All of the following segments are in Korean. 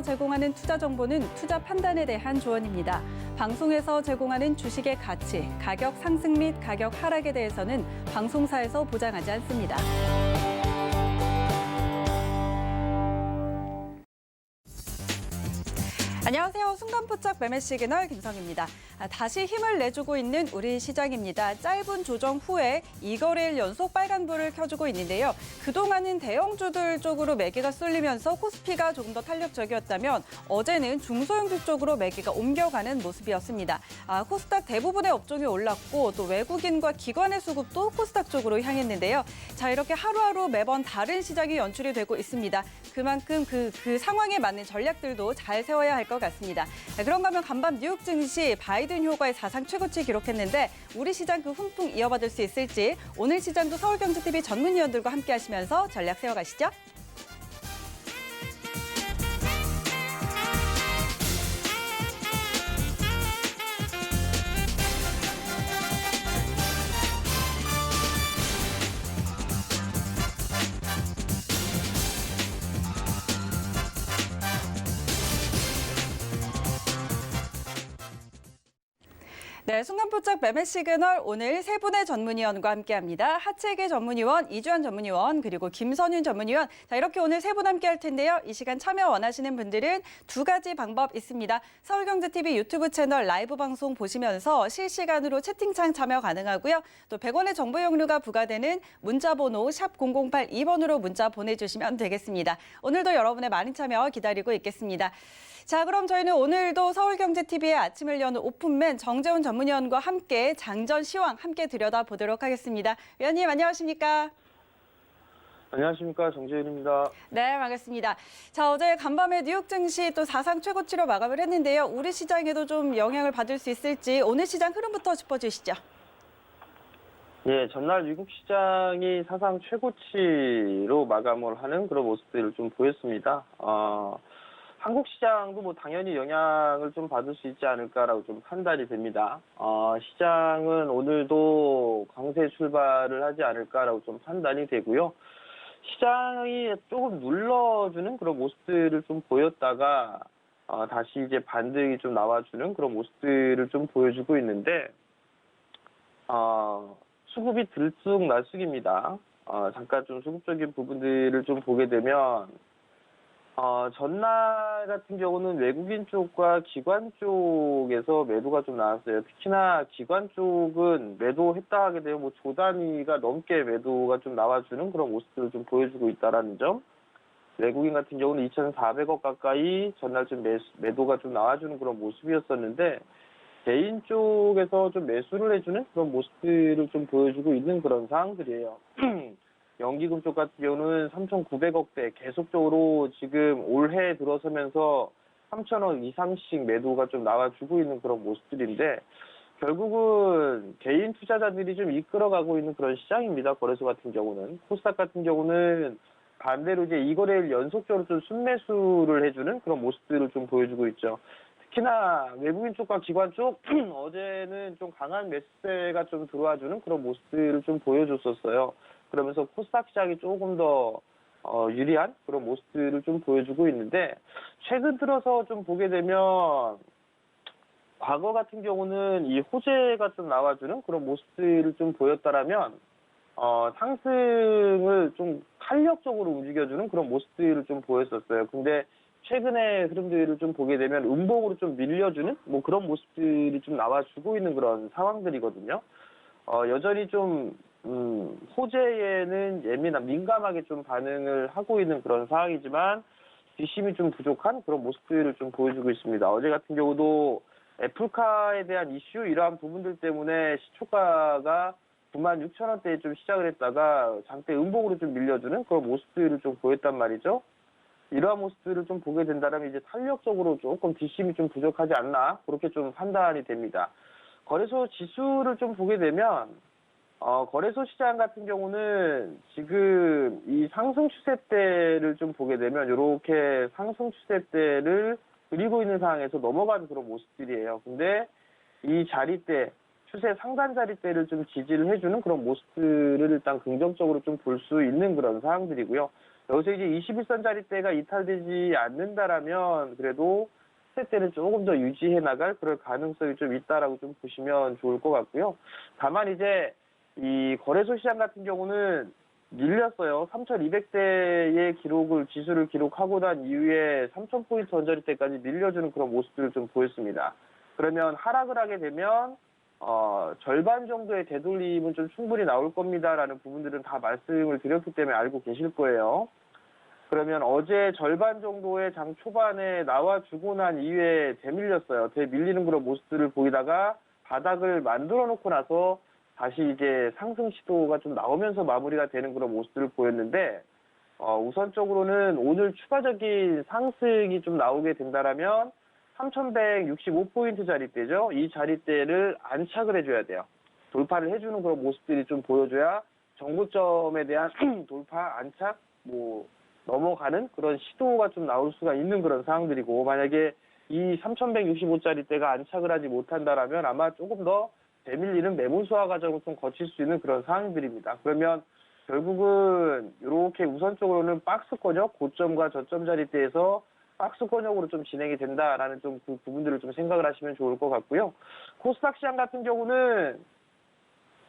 방송에서 제공하는 투자 정보는 투자 판단에 대한 조언입니다. 방송에서 제공하는 주식의 가치, 가격 상승 및 가격 하락에 대해서는 방송사에서 보장하지 않습니다. 안녕하세요. 순간포착 매매 시그널 김성입니다. 다시 힘을 내주고 있는 우리 시장입니다. 짧은 조정 후에 2거래일 연속 빨간불을 켜주고 있는데요. 그동안은 대형주들 쪽으로 매기가 쏠리면서 코스피가 조금 더 탄력적이었다면 어제는 중소형주 쪽으로 매기가 옮겨가는 모습이었습니다. 코스닥 대부분의 업종이 올랐고 또 외국인과 기관의 수급도 코스닥 쪽으로 향했는데요. 자, 이렇게 하루하루 매번 다른 시장이 연출이 되고 있습니다. 그만큼 그 상황에 맞는 전략들도 잘 세워야 할 것 같습니다. 그런가 하면 간밤 뉴욕 증시 바이든 효과의 사상 최고치 기록했는데 우리 시장 그 훈풍 이어받을 수 있을지 오늘 시장도 서울경제TV 전문위원들과 함께 하시면서 전략 세워가시죠. 네, 순간포착 매매 시그널 오늘 세 분의 전문위원과 함께합니다. 하체계 전문위원, 이주환 전문위원, 그리고 김선윤 전문위원. 자, 이렇게 오늘 세 분 함께할 텐데요. 이 시간 참여 원하시는 분들은 두 가지 방법 있습니다. 서울경제TV 유튜브 채널 라이브 방송 보시면서 실시간으로 채팅창 참여 가능하고요. 또 100원의 정보 이용료가 부과되는 문자번호 샵 0082번으로 문자 보내주시면 되겠습니다. 오늘도 여러분의 많은 참여 기다리고 있겠습니다. 자, 그럼 저희는 오늘도 서울경제TV의 아침을 여는 오픈맨 정재훈 전문위원과 함께 장전 시황 함께 들여다보도록 하겠습니다. 위원님 안녕하십니까? 안녕하십니까, 정재훈입니다. 네, 반갑습니다. 자, 어제 간밤에 뉴욕 증시 또 사상 최고치로 마감을 했는데요. 우리 시장에도 좀 영향을 받을 수 있을지 오늘 시장 흐름부터 짚어주시죠. 예, 전날 미국 시장이 사상 최고치로 마감을 하는 그런 모습들을 좀 보였습니다. 한국 시장도 뭐 당연히 영향을 좀 받을 수 있지 않을까라고 좀 판단이 됩니다. 시장은 오늘도 강세 출발을 하지 않을까라고 좀 판단이 되고요. 시장이 조금 눌러주는 그런 모습들을 좀 보였다가 다시 이제 반등이 좀 나와주는 그런 모습들을 좀 보여주고 있는데 수급이 들쑥날쑥입니다. 잠깐 좀 수급적인 부분들을 좀 보게 되면 전날 같은 경우는 외국인 쪽과 기관 쪽에서 매도가 좀 나왔어요. 특히나 기관 쪽은 매도했다 하게 되면 뭐 조 단위가 넘게 매도가 좀 나와주는 그런 모습들을 좀 보여주고 있다라는 점. 외국인 같은 경우는 2,400억 가까이 전날 좀 매도가 좀 나와주는 그런 모습이었었는데 개인 쪽에서 좀 매수를 해주는 그런 모습들을 좀 보여주고 있는 그런 상황들이에요. 연기금 쪽 같은 경우는 3,900억대 계속적으로 지금 올해 들어서면서 3,000억 이상씩 매도가 좀 나와주고 있는 그런 모습들인데 결국은 개인 투자자들이 좀 이끌어가고 있는 그런 시장입니다. 거래소 같은 경우는. 코스닥 같은 경우는 반대로 이제 2거래일 연속적으로 좀 순매수를 해주는 그런 모습들을 좀 보여주고 있죠. 특히나 외국인 쪽과 기관 쪽 어제는 좀 강한 매수세가 좀 들어와주는 그런 모습들을 좀 보여줬었어요. 그러면서 코스닥 시장이 조금 더 유리한 그런 모습들을 좀 보여주고 있는데 최근 들어서 좀 보게 되면 과거 같은 경우는 이 호재가 좀 나와주는 그런 모습들을 좀 보였다라면 상승을 좀 탄력적으로 움직여주는 그런 모습들을 좀 보였었어요. 근데 최근의 흐름들을 좀 보게 되면 음봉으로 좀 밀려주는 뭐 그런 모습들이 좀 나와주고 있는 그런 상황들이거든요. 여전히 좀 호재에는 민감하게 좀 반응을 하고 있는 그런 상황이지만 뒷심이 좀 부족한 그런 모습들을 좀 보여주고 있습니다. 어제 같은 경우도 애플카에 대한 이슈 이러한 부분들 때문에 시초가가 96,000원대에 좀 시작을 했다가 장대 음봉으로 좀 밀려주는 그런 모습들을 좀 보였단 말이죠. 이러한 모습들을 좀 보게 된다면 이제 탄력적으로 조금 뒷심이 좀 부족하지 않나 그렇게 좀 판단이 됩니다. 거래소 지수를 좀 보게 되면 거래소 시장 같은 경우는 지금 이 상승 추세대를 좀 보게 되면 이렇게 상승 추세대를 그리고 있는 상황에서 넘어가는 그런 모습들이에요. 근데 이 자리대, 추세 상단 자리대를 좀 지지를 해주는 그런 모습들을 일단 긍정적으로 좀 볼 수 있는 그런 상황들이고요. 여기서 이제 21선 자리대가 이탈되지 않는다라면 그래도 시세대는 조금 더 유지해 나갈 그럴 가능성이 좀 있다라고 좀 보시면 좋을 것 같고요. 다만 이제 이 거래소 시장 같은 경우는 밀렸어요. 3,200대의 지수를 기록하고 난 이후에 3,000포인트 언저리대까지 밀려주는 그런 모습들을 좀 보였습니다. 그러면 하락을 하게 되면 절반 정도의 되돌림은 좀 충분히 나올 겁니다라는 부분들은 다 말씀을 드렸기 때문에 알고 계실 거예요. 그러면 어제 절반 정도의 장 초반에 나와주고 난 이후에 되밀렸어요. 되밀리는 그런 모습들을 보이다가 바닥을 만들어 놓고 나서 다시 이제 상승 시도가 좀 나오면서 마무리가 되는 그런 모습들을 보였는데, 우선적으로는 오늘 추가적인 상승이 좀 나오게 된다라면 3,165포인트 자리대죠. 이 자리대를 안착을 해줘야 돼요. 돌파를 해주는 그런 모습들이 좀 보여줘야 정고점에 대한 돌파, 안착, 넘어가는 그런 시도가 좀 나올 수가 있는 그런 상황들이고, 만약에 이 3,165짜리대가 안착을 하지 못한다라면 아마 조금 더 되밀리는 매물 소화 과정을 좀 거칠 수 있는 그런 상황들입니다. 그러면 결국은 이렇게 우선적으로는 박스권역, 고점과 저점 자리대에서 박스권역으로 좀 진행이 된다라는 좀 그 부분들을 좀 생각을 하시면 좋을 것 같고요. 코스닥 시장 같은 경우는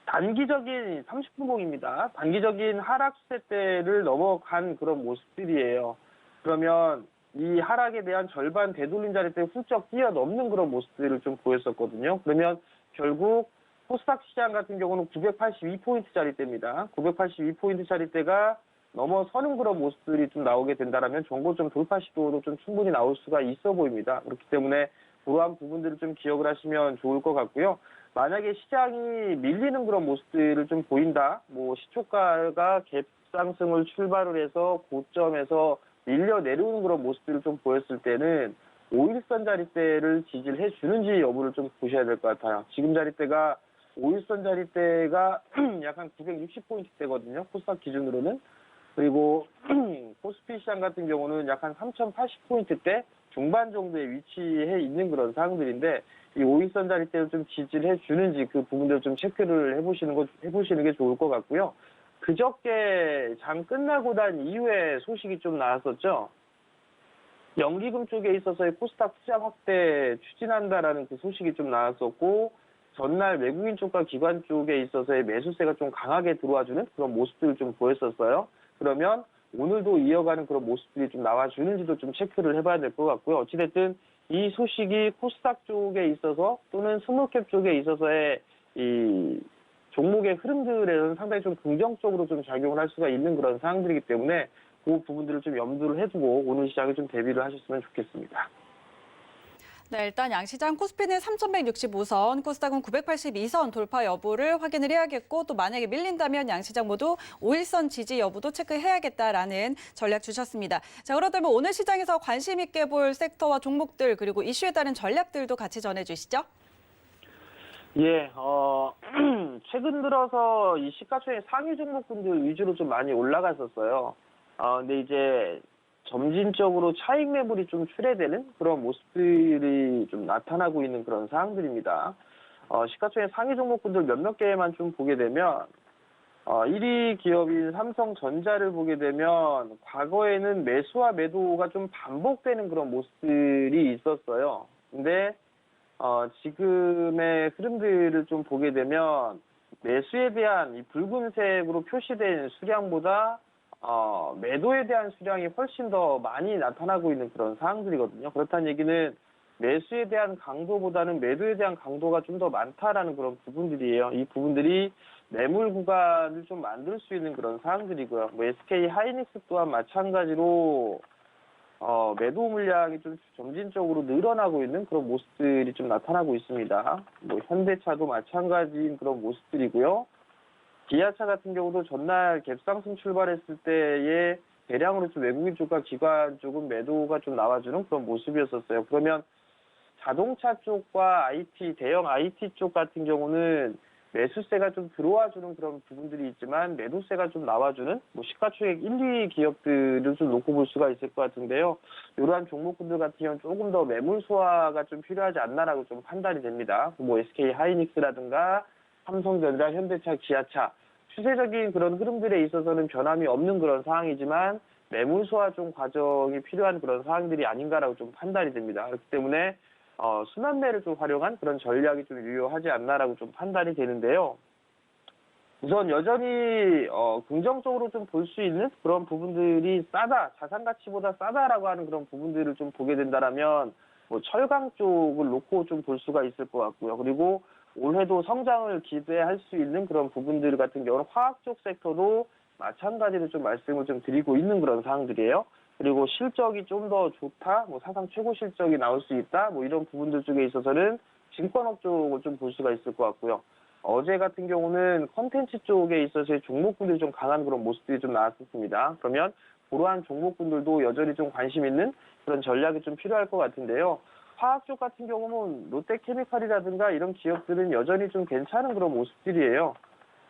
단기적인 30분봉입니다. 단기적인 하락 추세대를 넘어간 그런 모습들이에요. 그러면 이 하락에 대한 절반 되돌린 자리대 훌쩍 뛰어넘는 그런 모습들을 좀 보였었거든요. 그러면 결국 코스닥 시장 같은 경우는 982포인트 자리대입니다. 982포인트 자리대가 넘어서는 그런 모습들이 좀 나오게 된다면 정고점 돌파 시도도 좀 충분히 나올 수가 있어 보입니다. 그렇기 때문에 그러한 부분들을 좀 기억을 하시면 좋을 것 같고요. 만약에 시장이 밀리는 그런 모습들을 좀 보인다. 시초가가 갭 상승을 출발을 해서 고점에서 밀려 내려오는 그런 모습들을 좀 보였을 때는 5일선 자리대를 지지를 해주는지 여부를 좀 보셔야 될 것 같아요. 지금 자리대가 5일선 자리대가 약 한 960포인트대거든요. 코스닥 기준으로는. 그리고 코스피 시장 같은 경우는 약 한 3080포인트대 중반 정도에 위치해 있는 그런 상황들인데, 이 5일선 자리대를 좀 지지를 해주는지 그 부분들을 좀 체크를 해보시는 게 좋을 것 같고요. 그저께 장 끝나고 난 이후에 소식이 좀 나왔었죠. 연기금 쪽에 있어서의 코스닥 투자 확대 추진한다라는 그 소식이 좀 나왔었고, 전날 외국인 쪽과 기관 쪽에 있어서의 매수세가 좀 강하게 들어와주는 그런 모습들을 좀 보였었어요. 그러면 오늘도 이어가는 그런 모습들이 좀 나와주는지도 좀 체크를 해봐야 될 것 같고요. 어찌됐든 이 소식이 코스닥 쪽에 있어서 또는 스몰캡 쪽에 있어서의 이 종목의 흐름들에는 상당히 좀 긍정적으로 좀 작용을 할 수가 있는 그런 상황들이기 때문에 그 부분들을 좀 염두를 해두고 오늘 시장에 좀 대비를 하셨으면 좋겠습니다. 네, 일단 양시장 코스피는 3,165선, 코스닥은 982선 돌파 여부를 확인을 해야겠고, 또 만약에 밀린다면 양시장 모두 5일선 지지 여부도 체크해야겠다라는 전략 주셨습니다. 자, 그렇다면 오늘 시장에서 관심 있게 볼 섹터와 종목들 그리고 이슈에 따른 전략들도 같이 전해주시죠. 예, 최근 들어서 이 시가총액 상위 종목군들 위주로 좀 많이 올라갔었어요. 근데 이제 점진적으로 차익 매물이 좀 출회되는 그런 모습들이 좀 나타나고 있는 그런 상황들입니다. 시가총액 상위 종목군들 몇몇 개만 좀 보게 되면 1위 기업인 삼성전자를 보게 되면 과거에는 매수와 매도가 좀 반복되는 그런 모습들이 있었어요. 근데 지금의 흐름들을 좀 보게 되면 매수에 대한 이 붉은색으로 표시된 수량보다 매도에 대한 수량이 훨씬 더 많이 나타나고 있는 그런 상황들이거든요. 그렇다는 얘기는 매수에 대한 강도보다는 매도에 대한 강도가 좀 더 많다라는 그런 부분들이에요. 이 부분들이 매물 구간을 좀 만들 수 있는 그런 상황들이고요. SK 하이닉스 또한 마찬가지로 매도 물량이 좀 점진적으로 늘어나고 있는 그런 모습들이 좀 나타나고 있습니다. 현대차도 마찬가지인 그런 모습들이고요. 기아차 같은 경우도 전날 갭상승 출발했을 때에 대량으로 좀 외국인 쪽과 기관 쪽은 매도가 좀 나와주는 그런 모습이었었어요. 그러면 자동차 쪽과 IT, 대형 IT 쪽 같은 경우는 매수세가 좀 들어와주는 그런 부분들이 있지만 매도세가 좀 나와주는 시가총액 1, 2위 기업들을 좀 놓고 볼 수가 있을 것 같은데요. 이러한 종목군들 같은 경우는 조금 더 매물 소화가 좀 필요하지 않나라고 좀 판단이 됩니다. SK 하이닉스라든가 삼성전자, 현대차, 기아차 추세적인 그런 흐름들에 있어서는 변함이 없는 그런 상황이지만 매물 소화 좀 과정이 필요한 그런 사항들이 아닌가라고 좀 판단이 됩니다. 그렇기 때문에 순환매를 좀 활용한 그런 전략이 좀 유효하지 않나라고 좀 판단이 되는데요. 우선 여전히 긍정적으로 좀 볼 수 있는 그런 부분들이 싸다, 자산 가치보다 싸다라고 하는 그런 부분들을 좀 보게 된다라면 뭐 철강 쪽을 놓고 좀 볼 수가 있을 것 같고요. 그리고 올해도 성장을 기대할 수 있는 그런 부분들 같은 경우는 화학 쪽 섹터도 마찬가지로 좀 말씀을 좀 드리고 있는 그런 사항들이에요. 그리고 실적이 좀 더 좋다, 뭐 사상 최고 실적이 나올 수 있다, 뭐 이런 부분들 쪽에 있어서는 증권업 쪽을 좀 볼 수가 있을 것 같고요. 어제 같은 경우는 컨텐츠 쪽에 있어서의 종목군들이 좀 강한 그런 모습들이 좀 나왔었습니다. 그러면 그러한 종목군들도 여전히 좀 관심 있는 그런 전략이 좀 필요할 것 같은데요. 화학 쪽 같은 경우는 롯데케미칼이라든가 이런 기업들은 여전히 좀 괜찮은 그런 모습들이에요.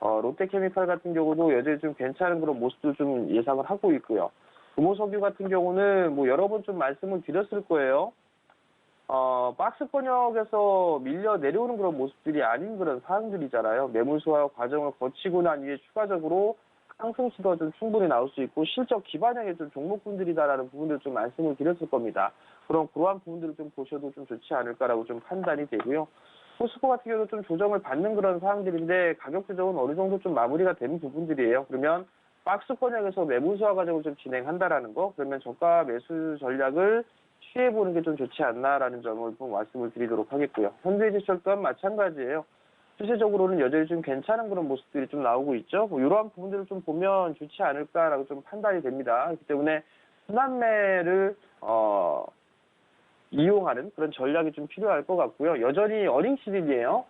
롯데케미칼 같은 경우도 여전히 좀 괜찮은 그런 모습도 좀 예상을 하고 있고요. 금호석유 같은 경우는 뭐 여러 번 좀 말씀을 드렸을 거예요. 박스권역에서 밀려 내려오는 그런 모습들이 아닌 그런 사항들이잖아요. 매물 소화 과정을 거치고 난 이후에 추가적으로 상승 시도가 좀 충분히 나올 수 있고 실적 기반형의 좀 종목군들이다라는 부분들을 좀 말씀을 드렸을 겁니다. 그럼 그러한 부분들을 좀 보셔도 좀 좋지 않을까라고 좀 판단이 되고요. 포스코 같은 경우도 좀 조정을 받는 그런 사항들인데 가격 조정은 어느 정도 좀 마무리가 되는 부분들이에요. 그러면 박스권역에서 매물 소화 과정을 좀 진행한다라는 거, 그러면 저가 매수 전략을 취해보는 게 좀 좋지 않나라는 점을 좀 말씀을 드리도록 하겠고요. 현대제철 또한 마찬가지예요. 추세적으로는 여전히 좀 괜찮은 그런 모습들이 좀 나오고 있죠. 뭐 이러한 부분들을 좀 보면 좋지 않을까라고 좀 판단이 됩니다. 그렇기 때문에 순환매를 이용하는 그런 전략이 좀 필요할 것 같고요. 여전히 어닝 시즌이에요.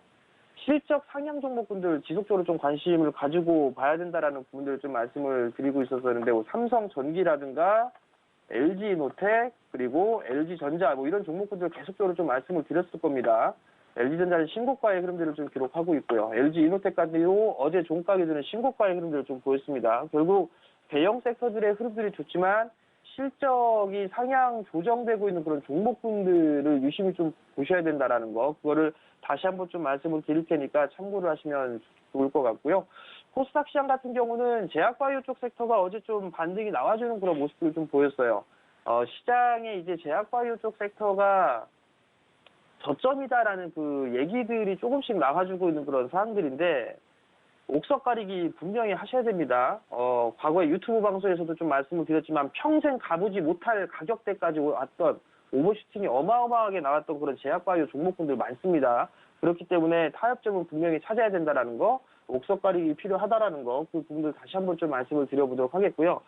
실적 상향 종목군들 지속적으로 좀 관심을 가지고 봐야 된다라는 부분들을 좀 말씀을 드리고 있었는데 뭐 삼성전기라든가 LG노텍 그리고 LG전자 뭐 이런 종목군들 계속적으로 좀 말씀을 드렸을 겁니다. LG전자는 신고가의 흐름들을 좀 기록하고 있고요. LG이노텍까지도 어제 종가 기준에 신고가의 흐름들을 좀 보였습니다. 결국 대형 섹터들의 흐름들이 좋지만 실적이 상향 조정되고 있는 그런 종목군들을 유심히 좀 보셔야 된다라는 거, 그거를 다시 한번 좀 말씀을 드릴 테니까 참고를 하시면 좋을 것 같고요. 코스닥 시장 같은 경우는 제약바이오 쪽 섹터가 어제 좀 반등이 나와주는 그런 모습들을 좀 보였어요. 시장에 이제 제약바이오 쪽 섹터가 저점이다라는 그 얘기들이 조금씩 나와주고 있는 그런 사항들인데 옥석 가리기 분명히 하셔야 됩니다. 과거에 유튜브 방송에서도 좀 말씀을 드렸지만 평생 가보지 못할 가격대까지 왔던 오버슈팅이 어마어마하게 나왔던 그런 제약바이오 종목군들 많습니다. 그렇기 때문에 타협점은 분명히 찾아야 된다라는 거, 옥석 가리기 필요하다라는 거, 그 부분들 다시 한번 좀 말씀을 드려보도록 하겠고요.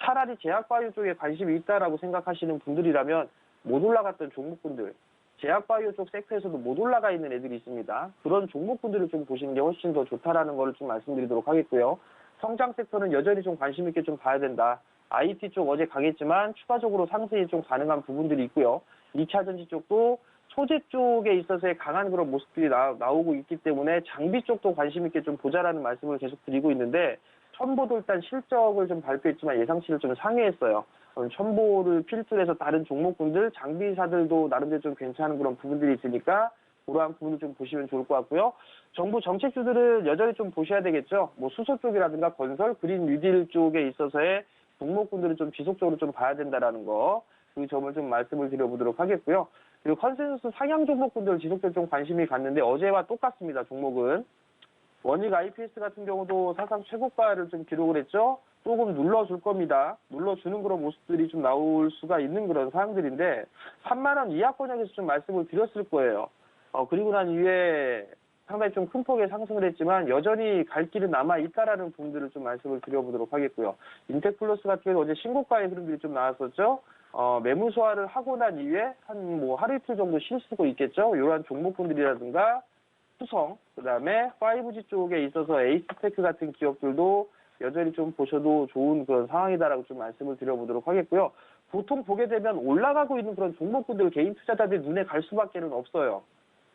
차라리 제약바이오 쪽에 관심이 있다라고 생각하시는 분들이라면 못 올라갔던 종목군들, 제약바이오 쪽 섹터에서도 못 올라가 있는 애들이 있습니다. 그런 종목군들을 좀 보시는 게 훨씬 더 좋다라는 거를 좀 말씀드리도록 하겠고요. 성장 섹터는 여전히 좀 관심 있게 좀 봐야 된다. IT 쪽 어제 강했지만 추가적으로 상승이 좀 가능한 부분들이 있고요. 2차 전지 쪽도 소재 쪽에 있어서의 강한 그런 모습들이 나오고 있기 때문에 장비 쪽도 관심 있게 좀 보자라는 말씀을 계속 드리고 있는데 첨보도 일단 실적을 좀 발표했지만 예상치를 좀 상회했어요. 첨보를 필두로 해서 다른 종목군들, 장비사들도 나름대로 좀 괜찮은 그런 부분들이 있으니까 그러한 부분을 좀 보시면 좋을 것 같고요. 정부 정책주들은 여전히 좀 보셔야 되겠죠. 뭐 수소 쪽이라든가 건설, 그린 뉴딜 쪽에 있어서의 종목군들을 좀 지속적으로 좀 봐야 된다라는 거, 그 점을 좀 말씀을 드려보도록 하겠고요. 그리고 컨센서스 상향 종목군들 지속적으로 좀 관심이 갔는데 어제와 똑같습니다. 종목은 원익 IPS 같은 경우도 사상 최고가를 좀 기록을 했죠. 조금 눌러줄 겁니다. 눌러주는 그런 모습들이 좀 나올 수가 있는 그런 사항들인데 3만 원 이하권역에서 좀 말씀을 드렸을 거예요. 그리고 난 이후에 상당히 좀 큰 폭의 상승을 했지만 여전히 갈 길은 남아 있다라는 부분들을 좀 말씀을 드려보도록 하겠고요. 인텍플러스 같은 경우 어제 신고가의 흐름들이 좀 나왔었죠. 매물 소화를 하고 난 이후에 한 뭐 하루 이틀 정도 쉴 수도 있겠죠. 이러한 종목군들이라든가 수성, 그다음에 5G 쪽에 있어서 에이스테크 같은 기업들도 여전히 좀 보셔도 좋은 그런 상황이다라고 좀 말씀을 드려보도록 하겠고요. 보통 보게 되면 올라가고 있는 그런 종목군들 개인 투자자들이 눈에 갈 수밖에는 없어요.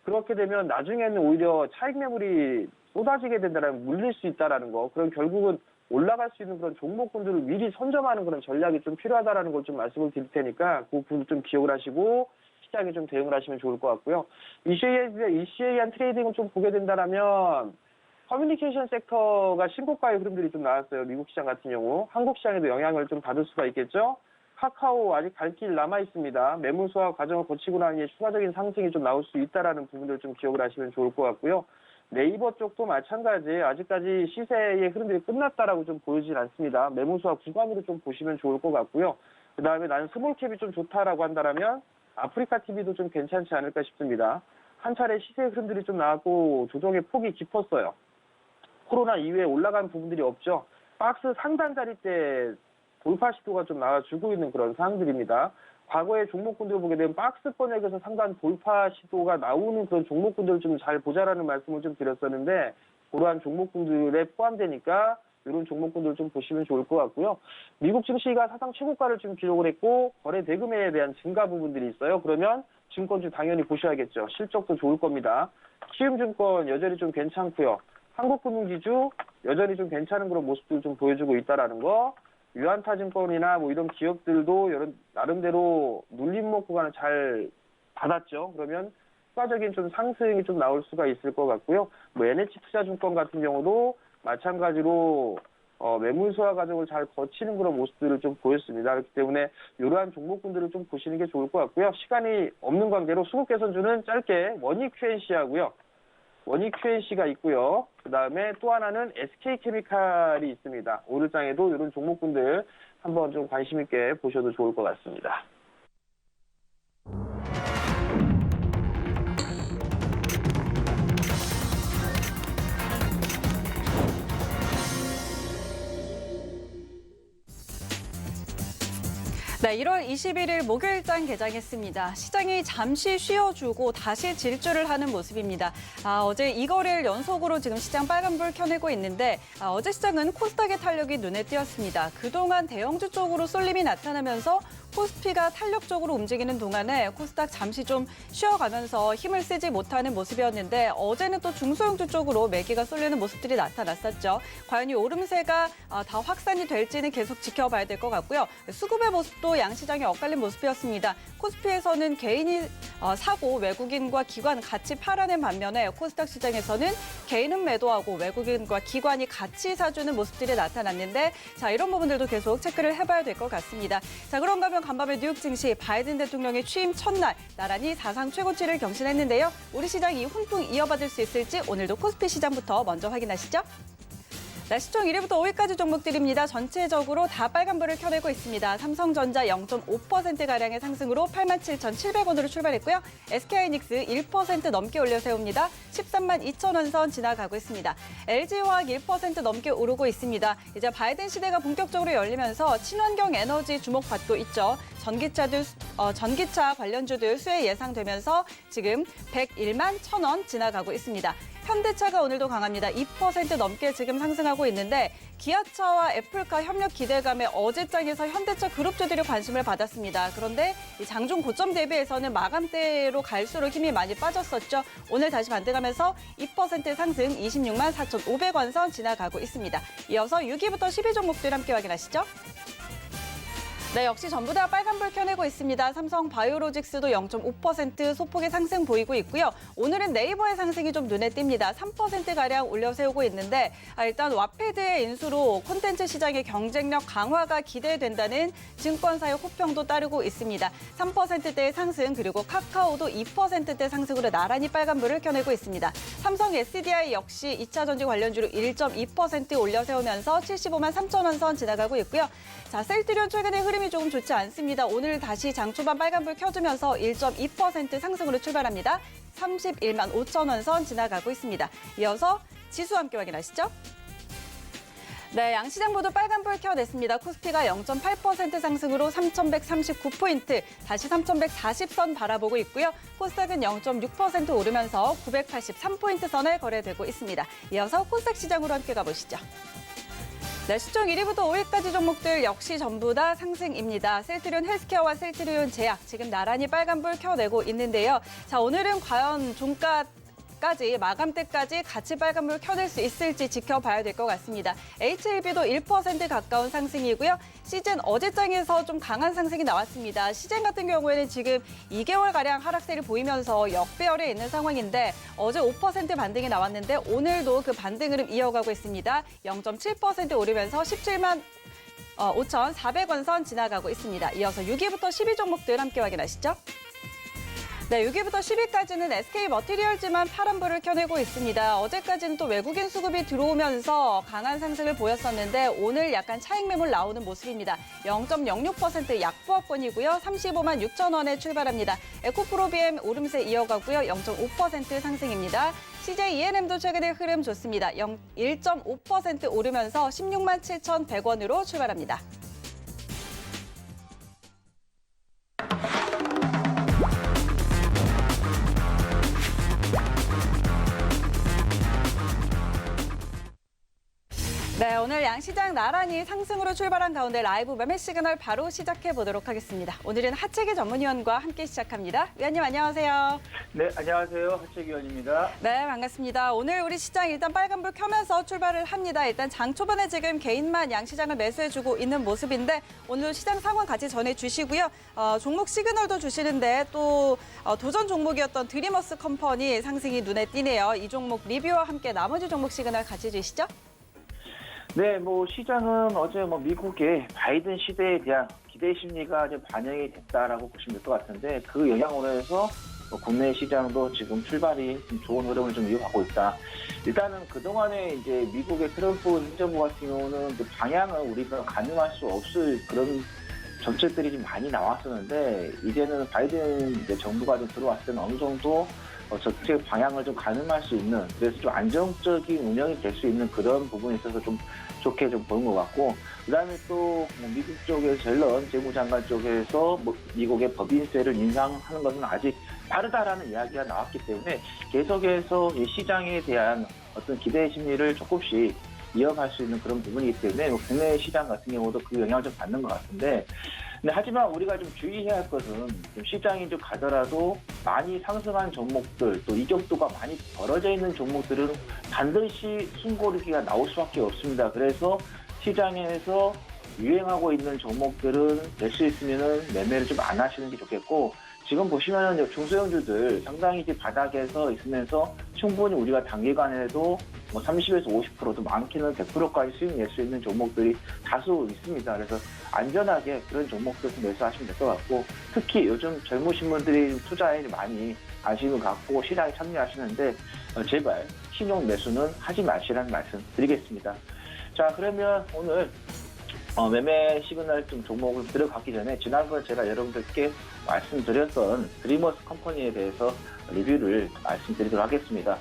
그렇게 되면 나중에는 오히려 차익 매물이 쏟아지게 된다면 물릴 수 있다라는 거. 그럼 결국은 올라갈 수 있는 그런 종목군들을 미리 선점하는 그런 전략이 좀 필요하다라는 걸 좀 말씀을 드릴 테니까 그 부분 좀 기억을 하시고 시장에 좀 대응을 하시면 좋을 것 같고요. ECA한 트레이딩을 좀 보게 된다라면 커뮤니케이션 섹터가 신고가의 흐름들이 좀 나왔어요. 미국 시장 같은 경우. 한국 시장에도 영향을 좀 받을 수가 있겠죠. 카카오 아직 갈 길 남아 있습니다. 매물 소화 과정을 거치고 나니 추가적인 상승이 좀 나올 수 있다라는 부분들 좀 기억을 하시면 좋을 것 같고요. 네이버 쪽도 마찬가지 아직까지 시세의 흐름들이 끝났다라고 좀 보이진 않습니다. 매물 소화 구간으로 좀 보시면 좋을 것 같고요. 그다음에 나는 스몰캡이 좀 좋다라고 한다면 아프리카 TV도 좀 괜찮지 않을까 싶습니다. 한 차례 시세 흐름들이 좀 나왔고 조정의 폭이 깊었어요. 코로나 이후에 올라간 부분들이 없죠. 박스 상단 자리 때 돌파 시도가 좀 나와주고 있는 그런 상황들입니다. 과거의 종목군들 보게 되면 박스권역에서 상단 돌파 시도가 나오는 그런 종목군들을 좀 잘 보자라는 말씀을 좀 드렸었는데 그러한 종목군들에 포함되니까 이런 종목군들을 좀 보시면 좋을 것 같고요. 미국 증시가 사상 최고가를 좀 기록을 했고 거래 대금에 대한 증가 부분들이 있어요. 그러면 증권주 당연히 보셔야겠죠. 실적도 좋을 겁니다. 키움증권 여전히 좀 괜찮고요. 한국금융지주 여전히 좀 괜찮은 그런 모습들 좀 보여주고 있다라는 거. 유한타증권이나 뭐 이런 기업들도 나름대로 눌림목 구간을 잘 받았죠. 그러면 추가적인 좀 상승이 좀 나올 수가 있을 것 같고요. 뭐 NH투자증권 같은 경우도 마찬가지로 매물 소화 과정을 잘 거치는 그런 모습들을 좀 보였습니다. 그렇기 때문에 이러한 종목군들을 좀 보시는 게 좋을 것 같고요. 시간이 없는 관계로 수급 개선주는 짧게 원익 QNC하고요. 원익 QNC가 있고요. 그다음에 또 하나는 SK케미칼이 있습니다. 오늘장에도 이런 종목군들 한번 좀 관심 있게 보셔도 좋을 것 같습니다. 네, 1월 21일 목요일장 개장했습니다. 시장이 잠시 쉬어주고 다시 질주를 하는 모습입니다. 어제 2거래일 연속으로 지금 시장 빨간불 켜내고 있는데 어제 시장은 코스닥의 탄력이 눈에 띄었습니다. 그동안 대형주 쪽으로 쏠림이 나타나면서 코스피가 탄력적으로 움직이는 동안에 코스닥 잠시 좀 쉬어가면서 힘을 쓰지 못하는 모습이었는데 어제는 또 중소형주 쪽으로 매기가 쏠리는 모습들이 나타났었죠. 과연 이 오름세가 다 확산이 될지는 계속 지켜봐야 될 것 같고요. 수급의 모습도 양시장에 엇갈린 모습이었습니다. 코스피에서는 개인이 사고 외국인과 기관 같이 팔아낸 반면에 코스닥 시장에서는 개인은 매도하고 외국인과 기관이 같이 사주는 모습들이 나타났는데 자 이런 부분들도 계속 체크를 해봐야 될 것 같습니다. 자 그런가 하면 간밤에 뉴욕 증시 바이든 대통령의 취임 첫날 나란히 사상 최고치를 경신했는데요. 우리 시장이 훈풍 이어받을 수 있을지 오늘도 코스피 시장부터 먼저 확인하시죠. 네, 시총 1위부터 5위까지 종목들입니다. 전체적으로 다 빨간불을 켜내고 있습니다. 삼성전자 0.5%가량의 상승으로 87,700원으로 출발했고요. SK하이닉스 1% 넘게 올려 세웁니다. 13만 2천 원 선 지나가고 있습니다. LG화학 1% 넘게 오르고 있습니다. 이제 바이든 시대가 본격적으로 열리면서 친환경 에너지 주목받고 있죠. 전기차 관련주들 수혜 예상되면서 지금 101만 1,000원 지나가고 있습니다. 현대차가 오늘도 강합니다. 2% 넘게 지금 상승하고 있는데 기아차와 애플카 협력 기대감에 어제장에서 현대차 그룹주들이 관심을 받았습니다. 그런데 이 장중 고점 대비해서는 마감대로 갈수록 힘이 많이 빠졌었죠. 오늘 다시 반등하면서 2% 상승 26만 4,500원 선 지나가고 있습니다. 이어서 6위부터 10위 종목들 함께 확인하시죠. 네, 역시 전부 다 빨간불 켜내고 있습니다. 삼성 바이오로직스도 0.5% 소폭의 상승 보이고 있고요. 오늘은 네이버의 상승이 좀 눈에 띕니다. 3%가량 올려 세우고 있는데 일단 와패드의 인수로 콘텐츠 시장의 경쟁력 강화가 기대된다는 증권사의 호평도 따르고 있습니다. 3%대의 상승 그리고 카카오도 2%대 상승으로 나란히 빨간불을 켜내고 있습니다. 삼성 SDI 역시 2차 전지 관련주로 1.2% 올려 세우면서 75만 3천 원 선 지나가고 있고요. 자, 셀트리온 최근의 흐름이 조금 좋지 않습니다. 오늘 다시 장 초반 빨간불 켜주면서 1.2% 상승으로 출발합니다. 31만 5천 원 선 지나가고 있습니다. 이어서 지수 함께 확인하시죠. 네, 양시장 모두 빨간불 켜냈습니다. 코스피가 0.8% 상승으로 3,139포인트, 다시 3,140선 바라보고 있고요. 코스닥은 0.6% 오르면서 983포인트 선에 거래되고 있습니다. 이어서 코스닥 시장으로 함께 가보시죠. 네, 시총 1위부터 5위까지 종목들 역시 전부 다 상승입니다. 셀트리온 헬스케어와 셀트리온 제약 지금 나란히 빨간불 켜내고 있는데요. 자, 오늘은 과연 종가 마감때까지 같이 빨간불 켜낼 수 있을지 지켜봐야 될 것 같습니다. HLB도 1% 가까운 상승이고요. 시즌 어제장에서 좀 강한 상승이 나왔습니다. 시즌 같은 경우에는 지금 2개월가량 하락세를 보이면서 역배열에 있는 상황인데 어제 5% 반등이 나왔는데 오늘도 그 반등 흐름 이어가고 있습니다. 0.7% 오르면서 17만 5,400원 선 지나가고 있습니다. 이어서 6위부터 10위 종목들 함께 확인하시죠. 네, 6위부터 10위까지는 SK머티리얼즈만 파란불을 켜내고 있습니다. 어제까지는 또 외국인 수급이 들어오면서 강한 상승을 보였었는데 오늘 약간 차익 매물 나오는 모습입니다. 0.06% 약보합권이고요. 35만 6천 원에 출발합니다. 에코프로비엠 오름세 이어가고요. 0.5% 상승입니다. CJ ENM도 최근에 흐름 좋습니다. 1.5% 오르면서 16만 7,100원으로 출발합니다. 네, 오늘 양시장 나란히 상승으로 출발한 가운데 라이브 매매 시그널 바로 시작해 보도록 하겠습니다. 오늘은 하채기 전문위원과 함께 시작합니다. 위원님 안녕하세요. 네, 안녕하세요. 하채기 위원입니다. 네, 반갑습니다. 오늘 우리 시장 일단 빨간불 켜면서 출발을 합니다. 일단 장 초반에 지금 개인만 양시장을 매수해주고 있는 모습인데 오늘 시장 상황 같이 전해주시고요. 종목 시그널도 주시는데 또 도전 종목이었던 드리머스 컴퍼니 상승이 눈에 띄네요. 이 종목 리뷰와 함께 나머지 종목 시그널 같이 주시죠. 네, 시장은 어제 미국의 바이든 시대에 대한 기대 심리가 좀 반영이 됐다라고 보시면 될 것 같은데 그 영향으로 해서 국내 시장도 지금 출발이 좀 좋은 흐름을 좀 이어가고 있다. 일단은 그동안에 이제 미국의 트럼프 행정부 같은 경우는 그 방향을 우리가 가늠할 수 없을 그런 정책들이 좀 많이 나왔었는데 이제는 바이든 이제 정부가 좀 들어왔을 때는 어느 정도 정책 방향을 좀 가늠할 수 있는 그래서 좀 안정적인 운영이 될 수 있는 그런 부분에 있어서 좀 좋게 좀 보는 것 같고 그다음에 또 미국 쪽에서 젤런 재무장관 쪽에서 미국의 법인세를 인상하는 것은 아직 빠르다라는 이야기가 나왔기 때문에 계속해서 이 시장에 대한 어떤 기대 심리를 조금씩 이어갈 수 있는 그런 부분이기 때문에 국내 시장 같은 경우도 그 영향을 좀 받는 것 같은데 근데 하지만 우리가 좀 주의해야 할 것은 좀 시장이 좀 가더라도 많이 상승한 종목들 또 이격도가 많이 벌어져 있는 종목들은 반드시 숨고르기가 나올 수밖에 없습니다. 그래서 시장에서 유행하고 있는 종목들은 될 수 있으면은 매매를 좀 안 하시는 게 좋겠고 지금 보시면은 중소형주들 상당히 이제 바닥에서 있으면서 충분히 우리가 단기간에도 30에서 50%도 많게는 100%까지 수익 낼 수 있는 종목들이 다수 있습니다. 그래서 안전하게 그런 종목들 매수하시면 될 것 같고 특히 요즘 젊으신 분들이 투자에 많이 관심을 갖고 시장에 참여하시는데 제발 신용 매수는 하지 마시라는 말씀 드리겠습니다. 자, 그러면 오늘 매매 시그널 좀 종목을 들어가기 전에 지난번 제가 여러분들께 말씀드렸던 드리머스 컴퍼니에 대해서 리뷰를 말씀드리도록 하겠습니다.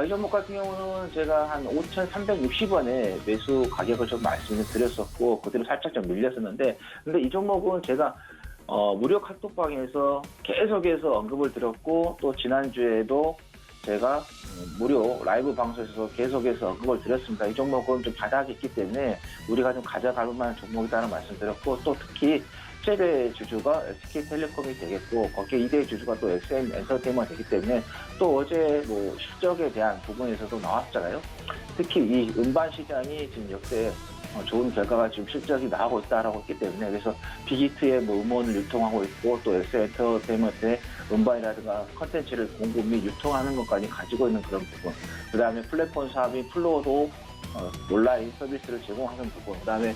이 종목 같은 경우는 제가 한 5,360원에 매수 가격을 좀 말씀을 드렸었고 그대로 살짝 좀 밀렸었는데 근데 이 종목은 제가 무료 카톡방에서 계속해서 언급을 드렸고 또 지난주에도 제가 무료 라이브 방송에서 계속해서 언급을 드렸습니다. 이 종목은 좀 바닥이 있기 때문에 우리가 좀 가져갈 만한 종목이라는 말씀드렸고 또 특히 최대 주주가 SK텔레콤이 되겠고 거기에 2대 주주가 또 SM엔터테인먼트가 되기 때문에 또 어제 실적에 대한 부분에서도 나왔잖아요. 특히 이 음반 시장이 지금 역대 좋은 결과가 지금 실적이 나오고 있다라고 했기 때문에 그래서 빅히트의 음원을 유통하고 있고 또 SM엔터테인먼트의 음반이라든가 컨텐츠를 공급 및 유통하는 것까지 가지고 있는 그런 부분 그 다음에 플랫폼 사업인 플로어도 온라인 서비스를 제공하는 부분 그 다음에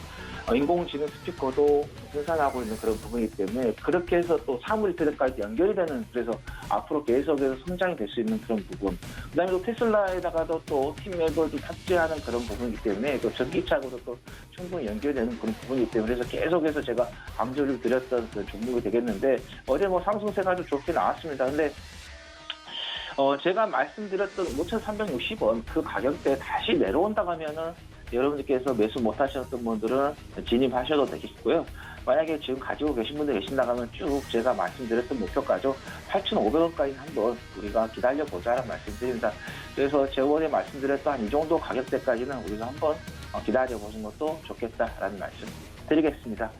인공지능 스피커도 생산하고 있는 그런 부분이기 때문에 그렇게 해서 또 사물인터넷까지 연결이 되는 그래서 앞으로 계속해서 성장이 될 수 있는 그런 부분 그다음에 또 테슬라에다가도 또 팀맵을 탑재하는 그런 부분이기 때문에 또 전기차하고도 또 충분히 연결되는 그런 부분이기 때문에 그래서 계속해서 제가 강조를 드렸던 그 종목이 되겠는데 어제 상승세가 아주 좋게 나왔습니다. 근데 제가 말씀드렸던 5,360원 그 가격대에 다시 내려온다고 하면은 여러분들께서 매수 못 하셨던 분들은 진입하셔도 되겠고요. 만약에 지금 가지고 계신 분들 계신다고 하면 쭉 제가 말씀드렸던 목표가죠. 8,500원까지 한번 우리가 기다려보자라는 말씀드립니다. 그래서 저번에 말씀드렸던 한 이 정도 가격대까지는 우리가 한번 기다려보는 것도 좋겠다라는 말씀 드리겠습니다.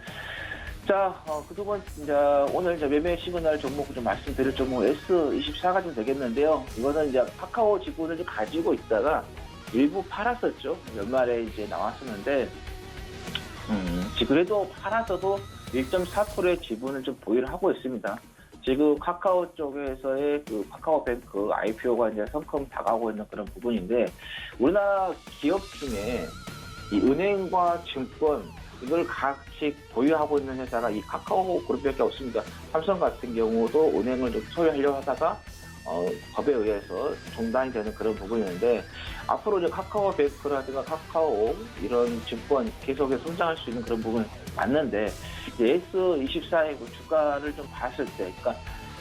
자, 그동안 이제 오늘 이제 매매 시그널 종목 좀 말씀드릴 종목 S24가 좀 되겠는데요. 이거는 이제 카카오 지분을 좀 가지고 있다가 일부 팔았었죠. 연말에 이제 나왔었는데, 그래도 팔아서도 1.4%의 지분을 좀 보유를 하고 있습니다. 지금 카카오 쪽에서의 그 카카오뱅크 IPO가 이제 성큼 다가오고 있는 그런 부분인데, 우리나라 기업 중에 이 은행과 증권, 이걸 같이 보유하고 있는 회사가 이 카카오 그룹밖에 없습니다. 삼성 같은 경우도 은행을 좀 소유하려고 하다가 법에 의해서 중단이 되는 그런 부분이었는데, 앞으로 이제 카카오뱅크라든가 카카오 이런 증권 계속해서 성장할 수 있는 그런 부분은 맞는데, S24의 주가를 좀 봤을 때, 그러니까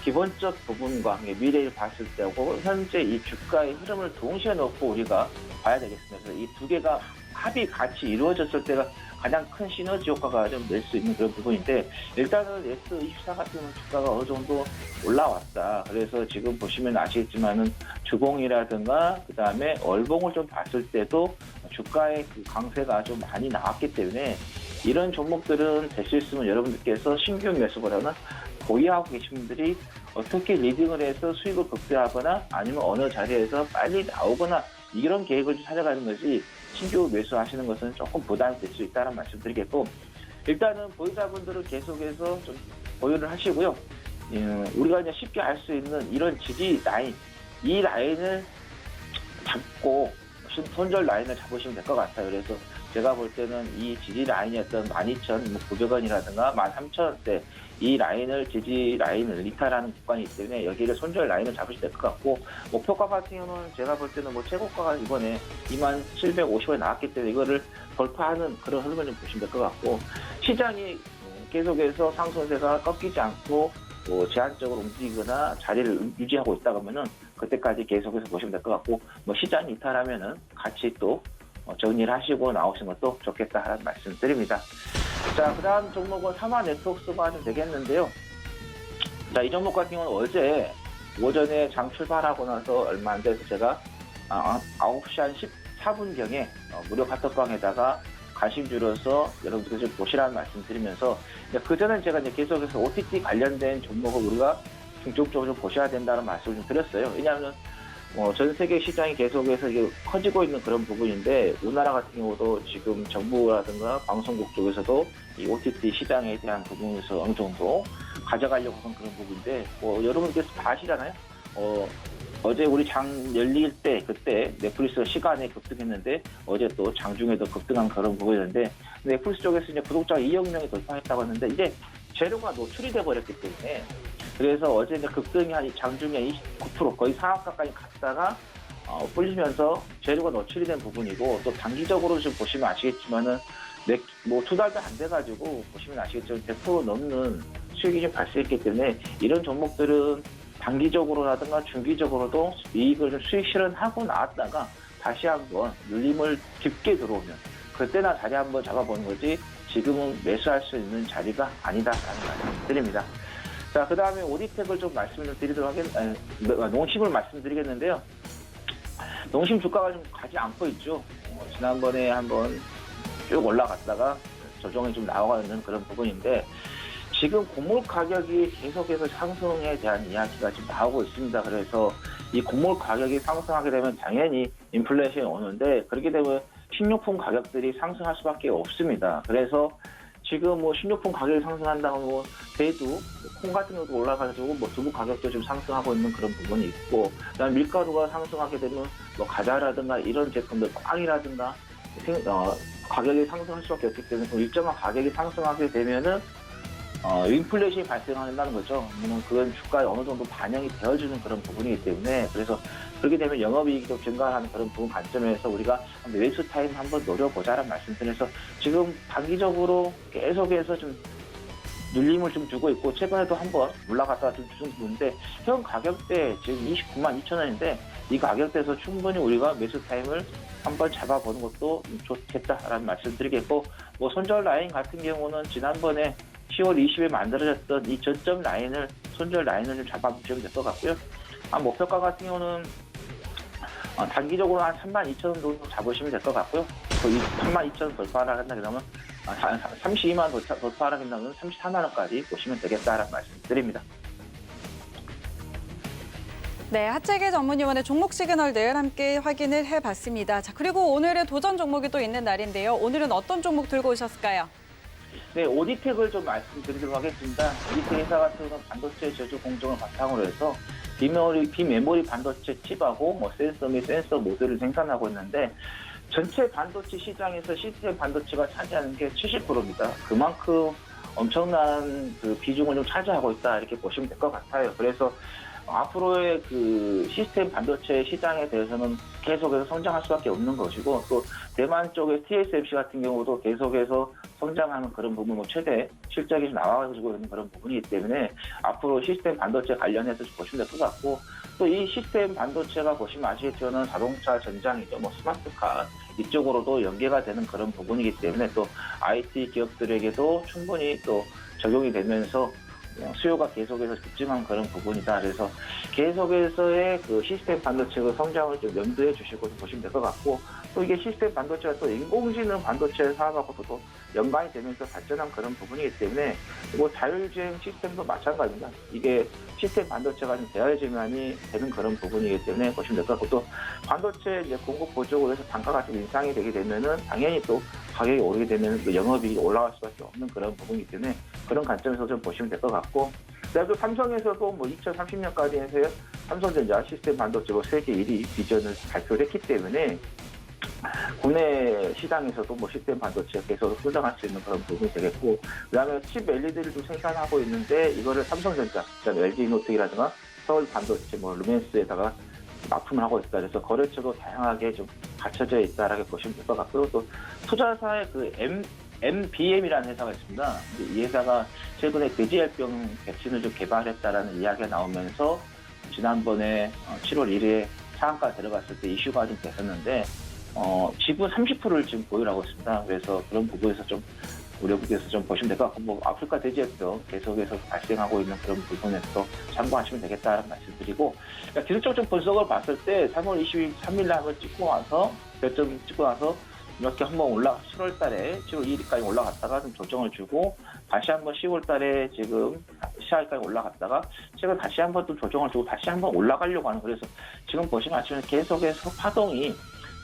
기본적 부분과 미래를 봤을 때하고 현재 이 주가의 흐름을 동시에 놓고 우리가 봐야 되겠습니다. 그래서 이 두 개가 합이 같이 이루어졌을 때가 가장 큰 시너지 효과가 좀 낼 수 있는 그런 부분인데, 일단은 S24 같은 주가가 어느 정도 올라왔다. 그래서 지금 보시면 아시겠지만은 주봉이라든가 그 다음에 월봉을 좀 봤을 때도 주가의 그 강세가 좀 많이 나왔기 때문에 이런 종목들은 될 수 있으면 여러분들께서 신규 매수보다는 보유하고 계신 분들이 어떻게 리딩을 해서 수익을 극대화하거나 아니면 어느 자리에서 빨리 나오거나 이런 계획을 좀 찾아가는 것이 신규 매수하시는 것은 조금 부담이 될 수 있다는 말씀 드리겠고, 일단은 보유자분들은 계속해서 좀 보유를 하시고요. 우리가 이제 쉽게 알 수 있는 이런 지지 라인, 이 라인을 잡고 손절 라인을 잡으시면 될 것 같아요. 그래서 제가 볼 때는 이 지지 라인이었던 12,900원이라든가 13,000원대 이 라인을 지지 라인을 이탈하는 구간이기 때문에 여기를 손절 라인을 잡으시면 될 것 같고, 목표가 같은 경우는 제가 볼 때는 최고가가 이번에 2750원에 나왔기 때문에 이거를 돌파하는 그런 흐름을 좀 보시면 될 것 같고, 시장이 계속해서 상승세가 꺾이지 않고 제한적으로 움직이거나 자리를 유지하고 있다 그러면은 그때까지 계속해서 보시면 될 것 같고, 시장이 이탈하면은 같이 또 정리를 하시고 나오시는 것도 좋겠다라는 말씀 드립니다. 자, 그 다음 종목은 삼화 네트워크가 좀 되겠는데요. 자, 이 종목 같은 경우는 어제 오전에 장 출발하고 나서 얼마 안 돼서 제가 9시 한 14분경에 무료 카톡방에다가 관심 주로서 여러분들 좀 보시라는 말씀 드리면서, 그전엔 제가 이제 계속해서 OTT 관련된 종목을 우리가 중점적으로 좀 보셔야 된다는 말씀을 좀 드렸어요. 왜냐하면 전 세계 시장이 계속해서 이게 커지고 있는 그런 부분인데, 우리나라 같은 경우도 지금 정부라든가 방송국 쪽에서도 이 OTT 시장에 대한 부분에서 어느 정도 가져가려고 하는 그런 부분인데, 여러분께서 다 아시잖아요. 어제 우리 장 열릴 때 그때 넷플릭스 시간에 급등했는데 어제 또 장중에도 급등한 그런 부분이었는데, 넷플릭스 쪽에서 이제 구독자 2억 명이 돌파했다고 했는데 이제 재료가 노출이 돼 버렸기 때문에, 그래서 어제 이제 급등이 한 장중에 29% 거의 4억 가까이 갔다가 풀리면서 재료가 노출이 된 부분이고, 또 단기적으로 좀 보시면 아시겠지만은 두 달도 안 돼가지고 보시면 아시겠지만 100% 넘는 수익이 좀 발생했기 때문에 이런 종목들은 단기적으로라든가 중기적으로도 이익을 좀 수익 실현하고 나왔다가 다시 한번 눌림을 깊게 들어오면 그때나 자리 한번 잡아보는 거지, 지금은 매수할 수 있는 자리가 아니다라는 말씀 드립니다. 자, 그 다음에 오디텍을 좀 말씀을 드리도록 농심을 말씀드리겠는데요. 농심 주가가 좀 가지 않고 있죠. 지난번에 한번 쭉 올라갔다가 조정이 좀 나와 있는 그런 부분인데, 지금 곡물 가격이 계속해서 상승에 대한 이야기가 지금 나오고 있습니다. 그래서 이 곡물 가격이 상승하게 되면 당연히 인플레이션이 오는데, 그렇게 되면 식료품 가격들이 상승할 수밖에 없습니다. 그래서 지금 식료품 가격이 상승한다고 대두, 콩 같은 것도 올라가지고 두부 가격도 좀 상승하고 있는 그런 부분이 있고, 그다음 밀가루가 상승하게 되면 과자라든가 이런 제품들, 빵이라든가 가격이 상승할 수밖에 없기 때문에 일정한 가격이 상승하게 되면은 인플레이션이 발생한다는 거죠. 그건 주가에 어느 정도 반영이 되어주는 그런 부분이기 때문에, 그래서 그렇게 되면 영업이익이 좀 증가하는 그런 부분 관점에서 우리가 매수 타임 한번 노려보자라는 말씀드려서, 지금 단기적으로 계속해서 좀 눌림을 좀 주고 있고, 최근에도 한번 올라갔다가 좀 주는 부분인데, 현 가격대 지금 29만 2천 원인데 이 가격대에서 충분히 우리가 매수 타임을 한번 잡아보는 것도 좋겠다라는 말씀 드리겠고, 손절 라인 같은 경우는 지난번에 10월 20일에 만들어졌던 이 저점 라인을, 손절 라인을 좀 잡아보시면 될 것 같고요. 목표가 같은 경우는 단기적으로 한 32,000원 정도 잡으시면 될 것 같고요. 이 32,000원 돌파를 한다 그러면 32만 도달하게 된다면 34만 원까지 보시면 되겠다라는 말씀드립니다. 네, 하채기 전문위원의 종목 시그널들 함께 확인을 해봤습니다. 자, 그리고 오늘의 도전 종목이 또 있는 날인데요. 오늘은 어떤 종목 들고 오셨을까요? 네, 오디텍을 좀 말씀드리도록 하겠습니다. 오디텍 회사 같은 경우는 반도체 제조 공정을 바탕으로 해서 비메모리 반도체 칩하고 센서 및 센서 모듈을 생산하고 있는데 전체 반도체 시장에서 시스템 반도체가 차지하는 게 70%입니다. 그만큼 엄청난 그 비중을 좀 차지하고 있다 이렇게 보시면 될 것 같아요. 그래서 앞으로의 그 시스템 반도체 시장에 대해서는 계속해서 성장할 수밖에 없는 것이고 또 대만 쪽의 TSMC 같은 경우도 계속해서 성장하는 그런 부분, 최대 실적이 좀 나와가지고 있는 그런 부분이기 때문에 앞으로 시스템 반도체 관련해서 보시면 될 것 같고 또 이 시스템 반도체가 보시면 아시겠지만 자동차 전장이죠, 스마트카 이쪽으로도 연계가 되는 그런 부분이기 때문에 또 IT 기업들에게도 충분히 또 적용이 되면서 수요가 계속해서 급증한 그런 부분이다. 그래서 계속해서의 그 시스템 반도체의 성장을 좀 염두해 주시고 보시면 될 것 같고 또 이게 시스템 반도체가 또 인공지능 반도체 사업하고도 또 연관이 되면서 발전한 그런 부분이기 때문에 자율주행 시스템도 마찬가지입니다. 이게 시스템 반도체가 좀 대화제면이 되는 그런 부분이기 때문에 보시면 될 것 같고 또 반도체 이제 공급 보조로 해서 단가가 좀 인상이 되게 되면은 당연히 또 가격이 오르게 되면 또 영업이익이 올라갈 수밖에 없는 그런 부분이기 때문에 그런 관점에서 좀 보시면 될 것 같고 그래도 삼성에서도 2030년까지 해서 삼성전자 시스템 반도체 세계 1위 비전을 발표를 했기 때문에 국내 시장에서도 시스템 반도체가 계속 성장할 수 있는 그런 부분이 되겠고 그다음에 칩 LED를 좀 생산하고 있는데 이거를 삼성전자, 그다음에 LG노텍이라든가 서울 반도체, 루멘스에다가 납품을 하고 있다. 그래서 거래처도 다양하게 좀 갖춰져 있다라고 보시면 될 것 같고요. 또 투자사의 그 MBM이라는 회사가 있습니다. 이 회사가 최근에 돼지열병 백신을 좀 개발했다라는 이야기가 나오면서 지난번에 7월 1일에 상한가 들어갔을 때 이슈가 좀 됐었는데 지분 30%를 지금 보유하고 있습니다. 그래서 그런 부분에서 좀 우려국에서 좀 보시면 될 것 같고 아프리카 돼지열병 계속해서 발생하고 있는 그런 부분에서 참고하시면 되겠다는 말씀드리고 그러니까 기술적 좀 분석을 봤을 때 3월 23일 날 한번 찍고 나서 결점 찍고 나서 이렇게 한번 7월 달에 7월 2일까지 올라갔다가 좀 조정을 주고 다시 한번 10월 달에 지금 10일까지 올라갔다가 최근 다시 한번 또 조정을 주고 다시 한번 올라가려고 하는 그래서 지금 보시면 아시면 계속해서 파동이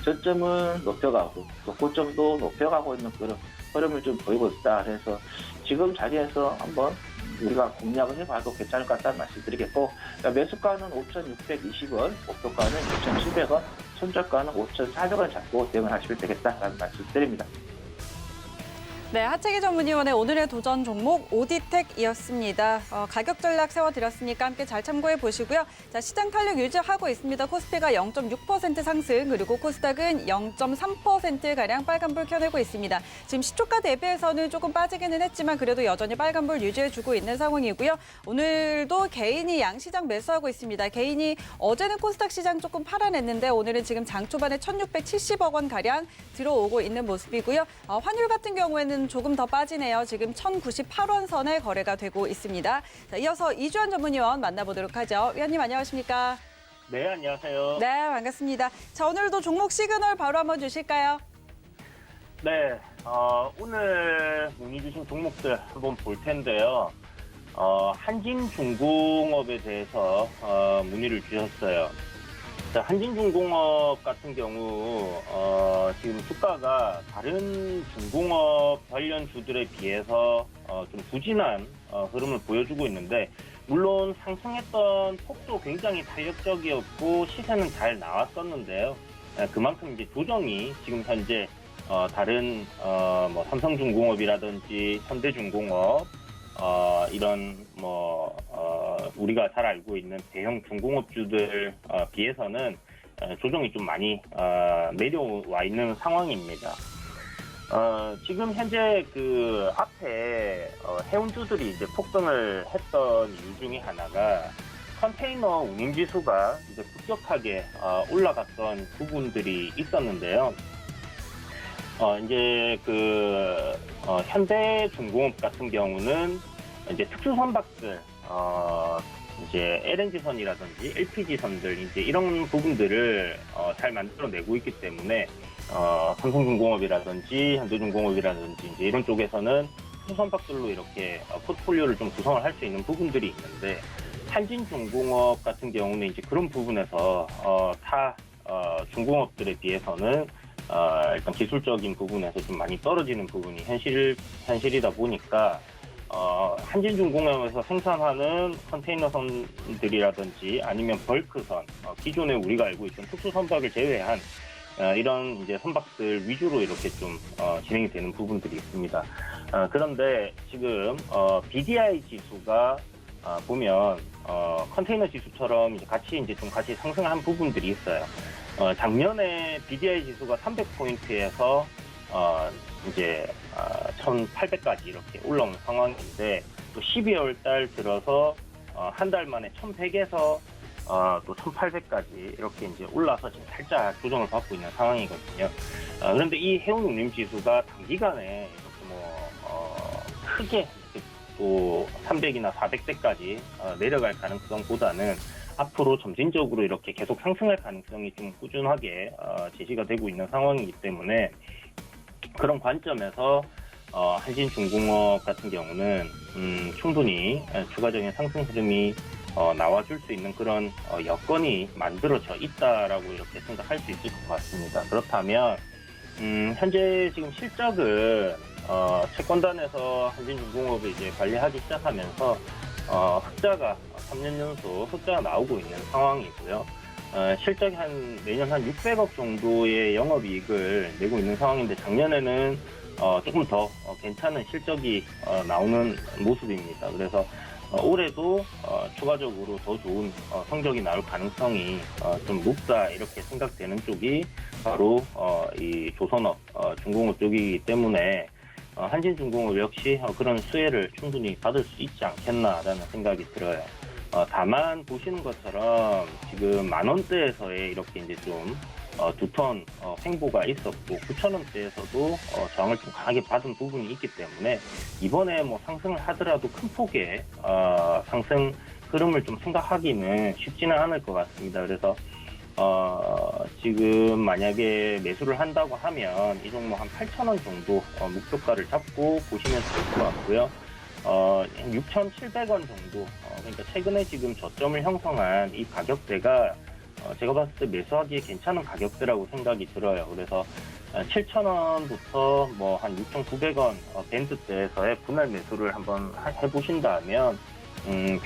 저점은 높여가고 또 고점도 높여가고 있는 그런 흐름을 좀 보이고 있다. 그래서 지금 자리에서 한번 우리가 공략을 해봐도 괜찮을 것 같다는 말씀드리겠고 매수가는 5,620원, 목표가는 6,700원, 손절가는 5,400원 잡고 대응하시면 되겠다라는 말씀드립니다. 네, 하채기 전문위원의 오늘의 도전 종목 오디텍이었습니다. 가격 전략 세워드렸으니까 함께 잘 참고해 보시고요. 자, 시장 탄력 유지하고 있습니다. 코스피가 0.6% 상승, 그리고 코스닥은 0.3%가량 빨간불 켜내고 있습니다. 지금 시초가 대비해서는 조금 빠지기는 했지만 그래도 여전히 빨간불 유지해주고 있는 상황이고요. 오늘도 개인이 양시장 매수하고 있습니다. 개인이 어제는 코스닥 시장 조금 팔아냈는데 오늘은 지금 장 초반에 1,670억 원가량 들어오고 있는 모습이고요. 환율 같은 경우에는 조금 더 빠지네요. 지금 1,098원 선에 거래가 되고 있습니다. 자, 이어서 이주환 전문위원 만나보도록 하죠. 위원님 안녕하십니까? 네, 안녕하세요. 네, 반갑습니다. 자, 오늘도 종목 시그널 바로 한번 주실까요? 네, 오늘 문의 주신 종목들 한번 볼 텐데요. 한진중공업에 대해서 문의를 주셨어요. 자, 한진중공업 같은 경우 지금 주가가 다른 중공업 관련 주들에 비해서 좀 부진한 흐름을 보여주고 있는데 물론 상승했던 폭도 굉장히 탄력적이었고 시세는 잘 나왔었는데요. 그만큼 이제 조정이 지금 현재 다른 삼성중공업이라든지 현대중공업 이런 우리가 잘 알고 있는 대형 중공업주들 비해서는 조정이 좀 많이 내려와 있는 상황입니다. 지금 현재 그 앞에 해운주들이 이제 폭등을 했던 이유 중에 하나가 컨테이너 운임지수가 이제 급격하게 올라갔던 부분들이 있었는데요. 이제 그 현대중공업 같은 경우는 이제 특수선박들 이제 LNG선이라든지 LPG선들 이제 이런 부분들을 잘 만들어내고 있기 때문에 삼성중공업이라든지 현대중공업이라든지 이제 이런 쪽에서는 수선박들로 이렇게 포트폴리오를 좀 구성을 할 수 있는 부분들이 있는데 한진중공업 같은 경우는 이제 그런 부분에서 타 중공업들에 비해서는 일단 기술적인 부분에서 좀 많이 떨어지는 부분이 현실이다 보니까 한진중공업에서 생산하는 컨테이너선들이라든지 아니면 벌크선, 기존에 우리가 알고 있던 특수선박을 제외한 이런 이제 선박들 위주로 이렇게 좀 진행이 되는 부분들이 있습니다. 그런데 지금 BDI 지수가 보면 컨테이너 지수처럼 이제 같이 상승한 부분들이 있어요. 작년에 BDI 지수가 300포인트에서 이제 1,800까지 이렇게 올라온 상황인데 또 12월 달 들어서 한 달 만에 1,100에서 또 1,800까지 이렇게 이제 올라서 지금 살짝 조정을 받고 있는 상황이거든요. 그런데 이 해운운임 지수가 단기간에 이렇게 크게 또 300이나 400대까지 내려갈 가능성보다는 앞으로 점진적으로 이렇게 계속 상승할 가능성이 좀 꾸준하게 제시가 되고 있는 상황이기 때문에 그런 관점에서 한진중공업 같은 경우는 충분히 추가적인 상승 흐름이 나와줄 수 있는 그런 여건이 만들어져 있다라고 이렇게 생각할 수 있을 것 같습니다. 그렇다면 현재 지금 실적은 채권단에서 한진중공업을 이제 관리하기 시작하면서 흑자가 3년 연속 흑자가 나오고 있는 상황이고요. 실적이 매년 한 600억 정도의 영업이익을 내고 있는 상황인데 작년에는 조금 더 괜찮은 실적이 나오는 모습입니다. 그래서 올해도 추가적으로 더 좋은 성적이 나올 가능성이 좀 높다 이렇게 생각되는 쪽이 바로 이 조선업, 중공업 쪽이기 때문에 한진중공업 역시 그런 수혜를 충분히 받을 수 있지 않겠나라는 생각이 들어요. 다만 보시는 것처럼 지금 10,000원대에서의 이렇게 이제 좀 두 턴 횡보가 있었고 9,000원대에서도 저항을 좀 강하게 받은 부분이 있기 때문에 이번에 뭐 상승을 하더라도 큰 폭의 상승 흐름을 좀 생각하기는 쉽지는 않을 것 같습니다. 그래서 지금 만약에 매수를 한다고 하면 이 종목 한 8,000원 정도 목표가를 잡고 보시면 될 것 같고요. 6,700원 정도 그러니까 최근에 지금 저점을 형성한 이 가격대가 제가 봤을 때 매수하기에 괜찮은 가격대라고 생각이 들어요. 그래서 7,000원부터 뭐 한 6,900원 밴드대에서의 분할 매수를 한번 해보신다면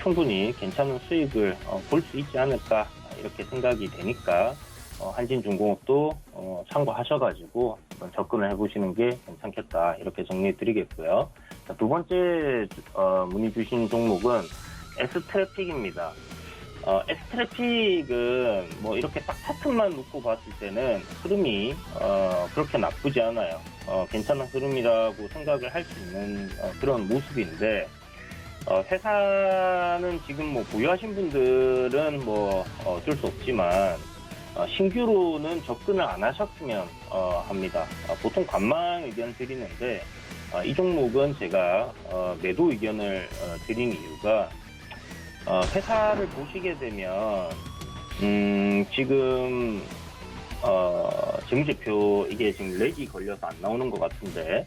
충분히 괜찮은 수익을 볼 수 있지 않을까 이렇게 생각이 되니까 한진중공업도 참고하셔가지고 한번 접근을 해보시는 게 괜찮겠다 이렇게 정리해드리겠고요. 자, 두 번째 문의 주신 종목은 S트래픽입니다. S트래픽은 뭐 이렇게 딱 차트만 놓고 봤을 때는 흐름이 그렇게 나쁘지 않아요. 괜찮은 흐름이라고 생각을 할 수 있는 그런 모습인데 회사는 지금 뭐 보유하신 분들은 뭐 어쩔 수 없지만 신규로는 접근을 안 하셨으면 합니다. 보통 관망 의견 드리는데 이 종목은 제가 매도 의견을 드린 이유가 회사를 보시게 되면 지금 재무제표 이게 지금 렉이 걸려서 안 나오는 것 같은데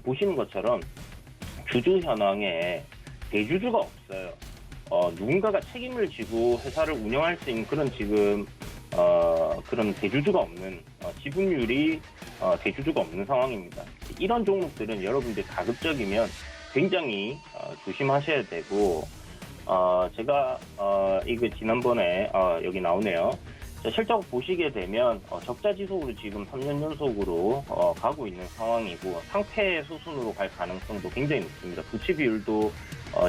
보시는 것처럼 주주 현황에 대주주가 없어요. 누군가가 책임을 지고 회사를 운영할 수 있는 그런 지금 그런 대주주가 없는 지분율이 대주주가 없는 상황입니다. 이런 종목들은 여러분들 가급적이면 굉장히 조심하셔야 되고 제가 이거 지난번에 여기 나오네요. 실적 보시게 되면 적자 지속으로 지금 3년 연속으로 가고 있는 상황이고 상패 수순으로 갈 가능성도 굉장히 높습니다. 부채 비율도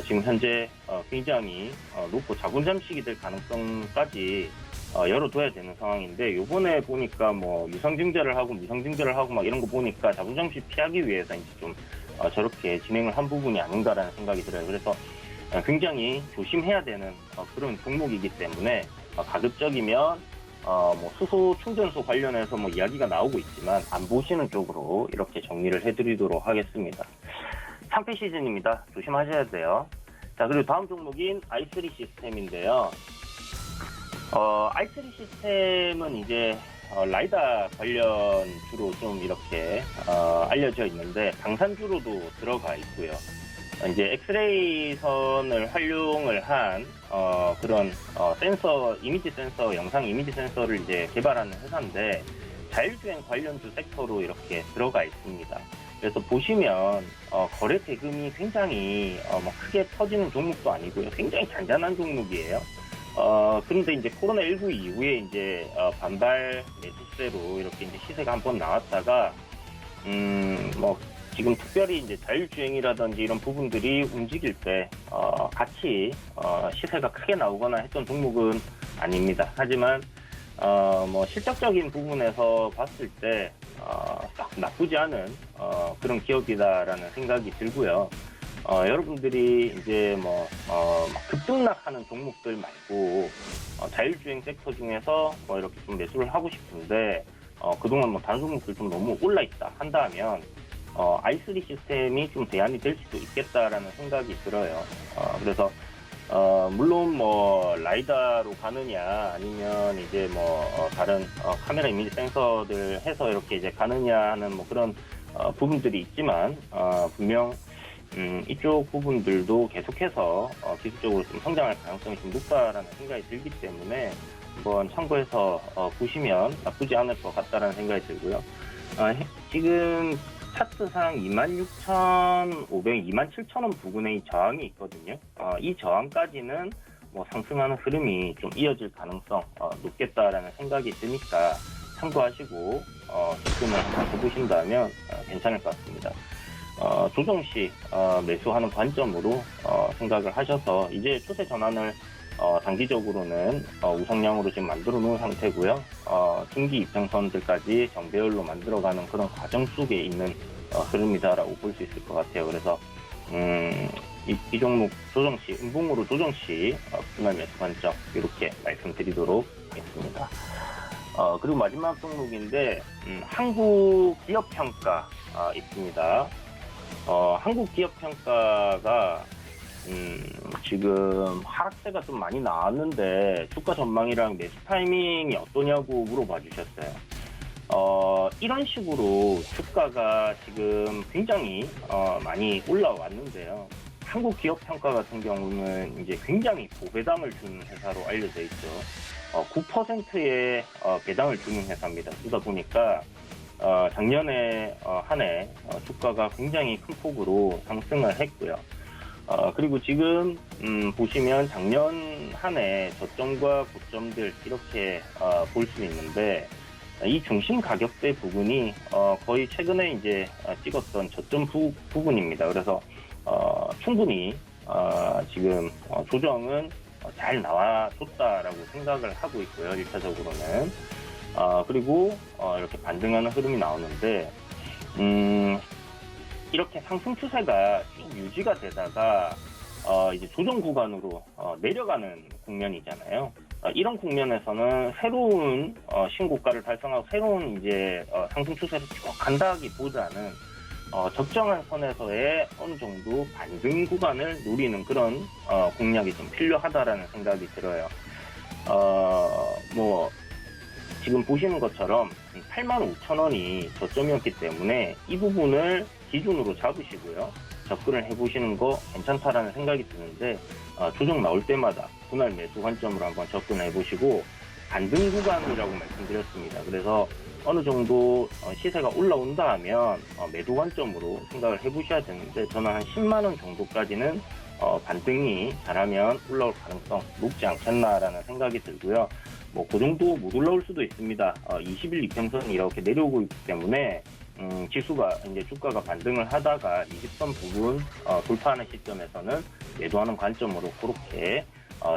지금 현재 굉장히 높고 자본 잠식이 될 가능성까지 열어둬야 되는 상황인데 요번에 보니까 뭐 유상증자를 하고 미상증자를 하고 막 이런 거 보니까 자본 잠식 피하기 위해서 이제 좀 저렇게 진행을 한 부분이 아닌가라는 생각이 들어요. 그래서 굉장히 조심해야 되는 그런 종목이기 때문에 가급적이면 뭐 수소 충전소 관련해서 뭐 이야기가 나오고 있지만 안 보시는 쪽으로 이렇게 정리를 해드리도록 하겠습니다. 상패 시즌입니다. 조심하셔야 돼요. 자, 그리고 다음 종목인 i3 시스템인데요. i3 시스템은 이제 라이다 관련 주로 좀 이렇게 알려져 있는데 방산주로도 들어가 있고요. 이제 엑스레이 선을 활용을 한 그런 센서, 이미지 센서, 영상 이미지 센서를 이제 개발하는 회사인데 자율주행 관련주 섹터로 이렇게 들어가 있습니다. 그래서 보시면 거래 대금이 굉장히 뭐 크게 터지는 종목도 아니고요. 굉장히 잔잔한 종목이에요. 그런데 이제 코로나19 이후에 이제 반발 매수세로 이렇게 이제 시세가 한번 나왔다가 뭐 지금 특별히 이제 자율주행이라든지 이런 부분들이 움직일 때 같이 시세가 크게 나오거나 했던 종목은 아닙니다. 하지만 뭐 실적적인 부분에서 봤을 때 딱 나쁘지 않은 그런 기업이다라는 생각이 들고요. 여러분들이 이제 막 급등락하는 종목들 말고 자율주행 섹터 중에서 뭐 이렇게 좀 매수를 하고 싶은데 그동안 뭐 다른 종목들 좀 너무 올라 있다 한다면 i3 시스템이 좀 대안이 될 수도 있겠다라는 생각이 들어요. 그래서 물론 뭐 라이다로 가느냐 아니면 이제 다른 카메라 이미지 센서들 해서 이렇게 이제 가느냐 하는 뭐 그런 부분들이 있지만 분명 이쪽 부분들도 계속해서 기술적으로 좀 성장할 가능성이 좀 높다라는 생각이 들기 때문에 한번 참고해서 보시면 나쁘지 않을 것 같다라는 생각이 들고요. 지금 차트상 26,500, 27,000원 부근에 이 저항이 있거든요. 이 저항까지는 뭐 상승하는 흐름이 좀 이어질 가능성 높겠다라는 생각이 드니까 참고하시고 접근을 한번 해보신다면 괜찮을 것 같습니다. 조정 시 매수하는 관점으로 생각을 하셔서 이제 추세 전환을 단기적으로는 우상향으로 지금 만들어 놓은 상태고요. 중기 이평선들까지 정배열로 만들어가는 그런 과정 속에 있는 흐름이다라고 볼 수 있을 것 같아요. 그래서 이 종목 조정 시, 음봉으로 조정 시 분할 매수 관점 이렇게 말씀드리도록 하겠습니다. 그리고 마지막 종목인데 한국 기업 평가 있습니다. 한국 기업 평가가 지금 하락세가 좀 많이 나왔는데 주가 전망이랑 매수 타이밍이 어떠냐고 물어봐 주셨어요. 이런 식으로 주가가 지금 굉장히 많이 올라왔는데요. 한국 기업 평가 같은 경우는 이제 굉장히 고배당을 주는 회사로 알려져 있죠. 9%의 배당을 주는 회사입니다. 그러다 보니까 작년에 한 해 주가가 굉장히 큰 폭으로 상승을 했고요. 그리고 지금 보시면 작년 한 해 저점과 고점들 이렇게 볼 수 있는데 이 중심 가격대 부분이 거의 최근에 이제 찍었던 저점 부분입니다. 그래서 충분히 지금 조정은 잘 나와줬다라고 생각을 하고 있고요. 1차적으로는. 그리고 이렇게 반등하는 흐름이 나오는데 이렇게 상승 추세가 쭉 유지가 되다가 이제 조정 구간으로 내려가는 국면이잖아요. 이런 국면에서는 새로운 신고가를 달성하고 새로운 이제 상승 추세를 쭉 간다기보다는 적정한 선에서의 어느 정도 반등 구간을 노리는 그런 공략이 좀 필요하다라는 생각이 들어요. 지금 보시는 것처럼 85,000원이 저점이었기 때문에 이 부분을 기준으로 잡으시고요. 접근을 해보시는 거 괜찮다라는 생각이 드는데 조정 나올 때마다 분할 매수 관점으로 한번 접근해 보시고 반등 구간이라고 말씀드렸습니다. 그래서 어느 정도 시세가 올라온다 하면 매도 관점으로 생각을 해보셔야 되는데 저는 한 10만 원 정도까지는 반등이 잘하면 올라올 가능성 높지 않겠나라는 생각이 들고요. 그 정도 못 올라올 수도 있습니다. 20일 이평선이 이렇게 내려오고 있기 때문에 지수가 이제 주가가 반등을 하다가 20선 부분 돌파하는 시점에서는 매도하는 관점으로 그렇게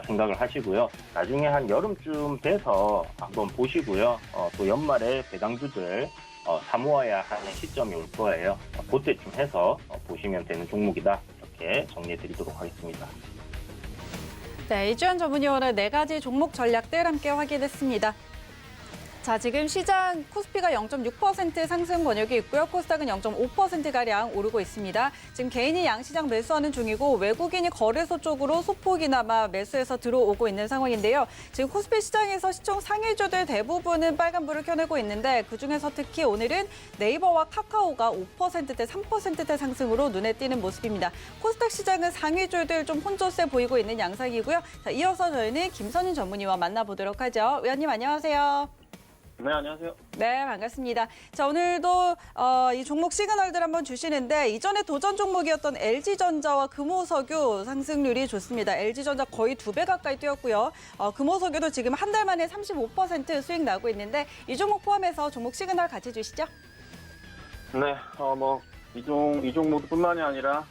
생각을 하시고요. 나중에 한 여름쯤 돼서 한번 보시고요. 또 연말에 배당주들 사모아야 하는 시점이 올 거예요. 그때쯤 해서 보시면 되는 종목이다. 이렇게 정리해 드리도록 하겠습니다. 네, 이주연 전문위원의 4가지 종목 전략들 함께 확인했습니다. 자, 지금 시장 코스피가 0.6% 상승 권역이 있고요. 코스닥은 0.5%가량 오르고 있습니다. 지금 개인이 양시장 매수하는 중이고 외국인이 거래소 쪽으로 소폭이나마 매수해서 들어오고 있는 상황인데요. 지금 코스피 시장에서 시총 상위주들 대부분은 빨간불을 켜내고 있는데 그중에서 특히 오늘은 네이버와 카카오가 5%대, 3%대 상승으로 눈에 띄는 모습입니다. 코스닥 시장은 상위주들 좀 혼조세 보이고 있는 양상이고요. 자, 이어서 저희는 김선인 전문의와 만나보도록 하죠. 위원님 안녕하세요. 네, 안녕하세요. 네, 반갑습니다. 자, 오늘도 이 종목 시그널들 한번 주시는데 이전에 도전 종목이었던 LG전자와 금호석유 상승률이 좋습니다. LG전자 거의 2배 가까이 뛰었고요. 금호석유도 지금 한 달 만에 35% 수익 나고 있는데 이 종목 포함해서 종목 시그널 같이 주시죠. 네, 이 종목뿐만이 아니라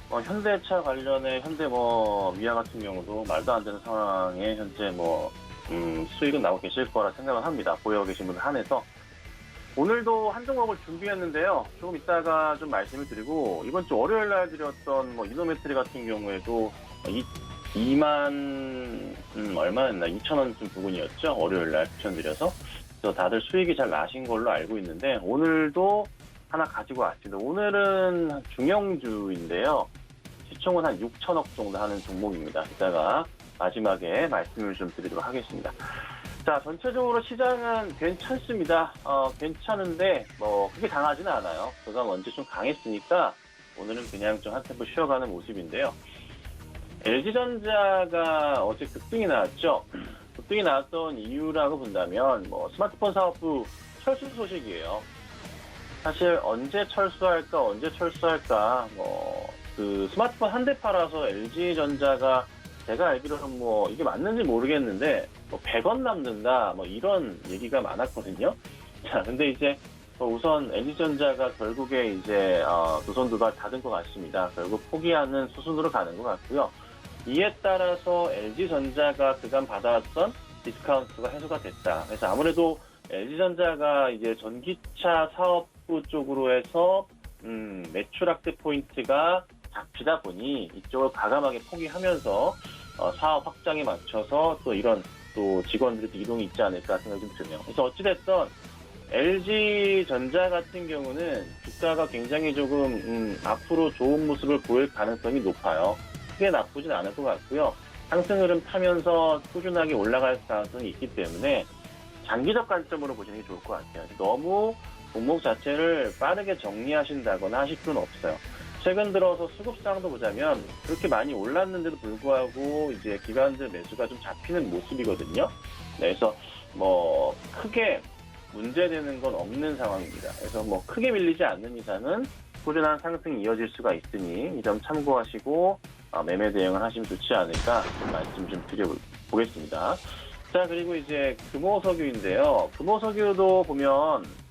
현대차 관련해 현대 위아 같은 경우도 말도 안 되는 상황에 현재 수익은 나오고 계실 거라 생각을 합니다. 보여 계신 분들 한해서. 오늘도 한 종목을 준비했는데요. 조금 이따가 좀 말씀을 드리고, 이번 주 월요일 날 드렸던 이노메트리 같은 경우에도 2만, 얼마였나? 2,000원쯤 부근이었죠. 월요일 날 추천드려서. 그래서 다들 수익이 잘 나신 걸로 알고 있는데, 오늘도 하나 가지고 왔습니다. 오늘은 중형주인데요. 시총은 한 6천억 정도 하는 종목입니다. 이따가 마지막에 말씀을 좀 드리도록 하겠습니다. 자, 전체적으로 시장은 괜찮습니다. 괜찮은데 그게 강하지는 않아요. 그간 언제 좀 강했으니까 오늘은 그냥 좀 한 템포 쉬어가는 모습인데요. LG전자가 어제 급등이 나왔죠. 급등이 나왔던 이유라고 본다면 스마트폰 사업부 철수 소식이에요. 사실 언제 철수할까 그 스마트폰 한 대 팔아서 LG전자가 제가 알기로는 이게 맞는지 모르겠는데 100원 남는다 이런 얘기가 많았거든요. 자, 근데 이제 우선 LG전자가 결국에 이제 두 손 두 발 닫은 것 같습니다. 결국 포기하는 수순으로 가는 것 같고요. 이에 따라서 LG전자가 그간 받아왔던 디스카운트가 해소가 됐다. 그래서 아무래도 LG전자가 이제 전기차 사업부 쪽으로 해서 매출 확대 포인트가 잡히다 보니 이쪽을 과감하게 포기하면서 사업 확장에 맞춰서 또 이런 또 직원들도 이동이 있지 않을까 생각이 좀 드네요. 그래서 어찌됐든 LG전자 같은 경우는 주가가 굉장히 조금 앞으로 좋은 모습을 보일 가능성이 높아요. 크게 나쁘진 않을 것 같고요. 상승 흐름 타면서 꾸준하게 올라갈 가능성이 있기 때문에 장기적 관점으로 보시는 게 좋을 것 같아요. 너무 종목 자체를 빠르게 정리하신다거나 하실 필요는 없어요. 최근 들어서 수급상도 보자면 그렇게 많이 올랐는데도 불구하고 이제 기관들 매수가 좀 잡히는 모습이거든요. 네, 그래서 크게 문제되는 건 없는 상황입니다. 그래서 크게 밀리지 않는 이상은 꾸준한 상승이 이어질 수가 있으니 이 점 참고하시고 매매 대응을 하시면 좋지 않을까 말씀 좀 드려보겠습니다. 자, 그리고 이제 금호석유인데요. 금호석유도 보면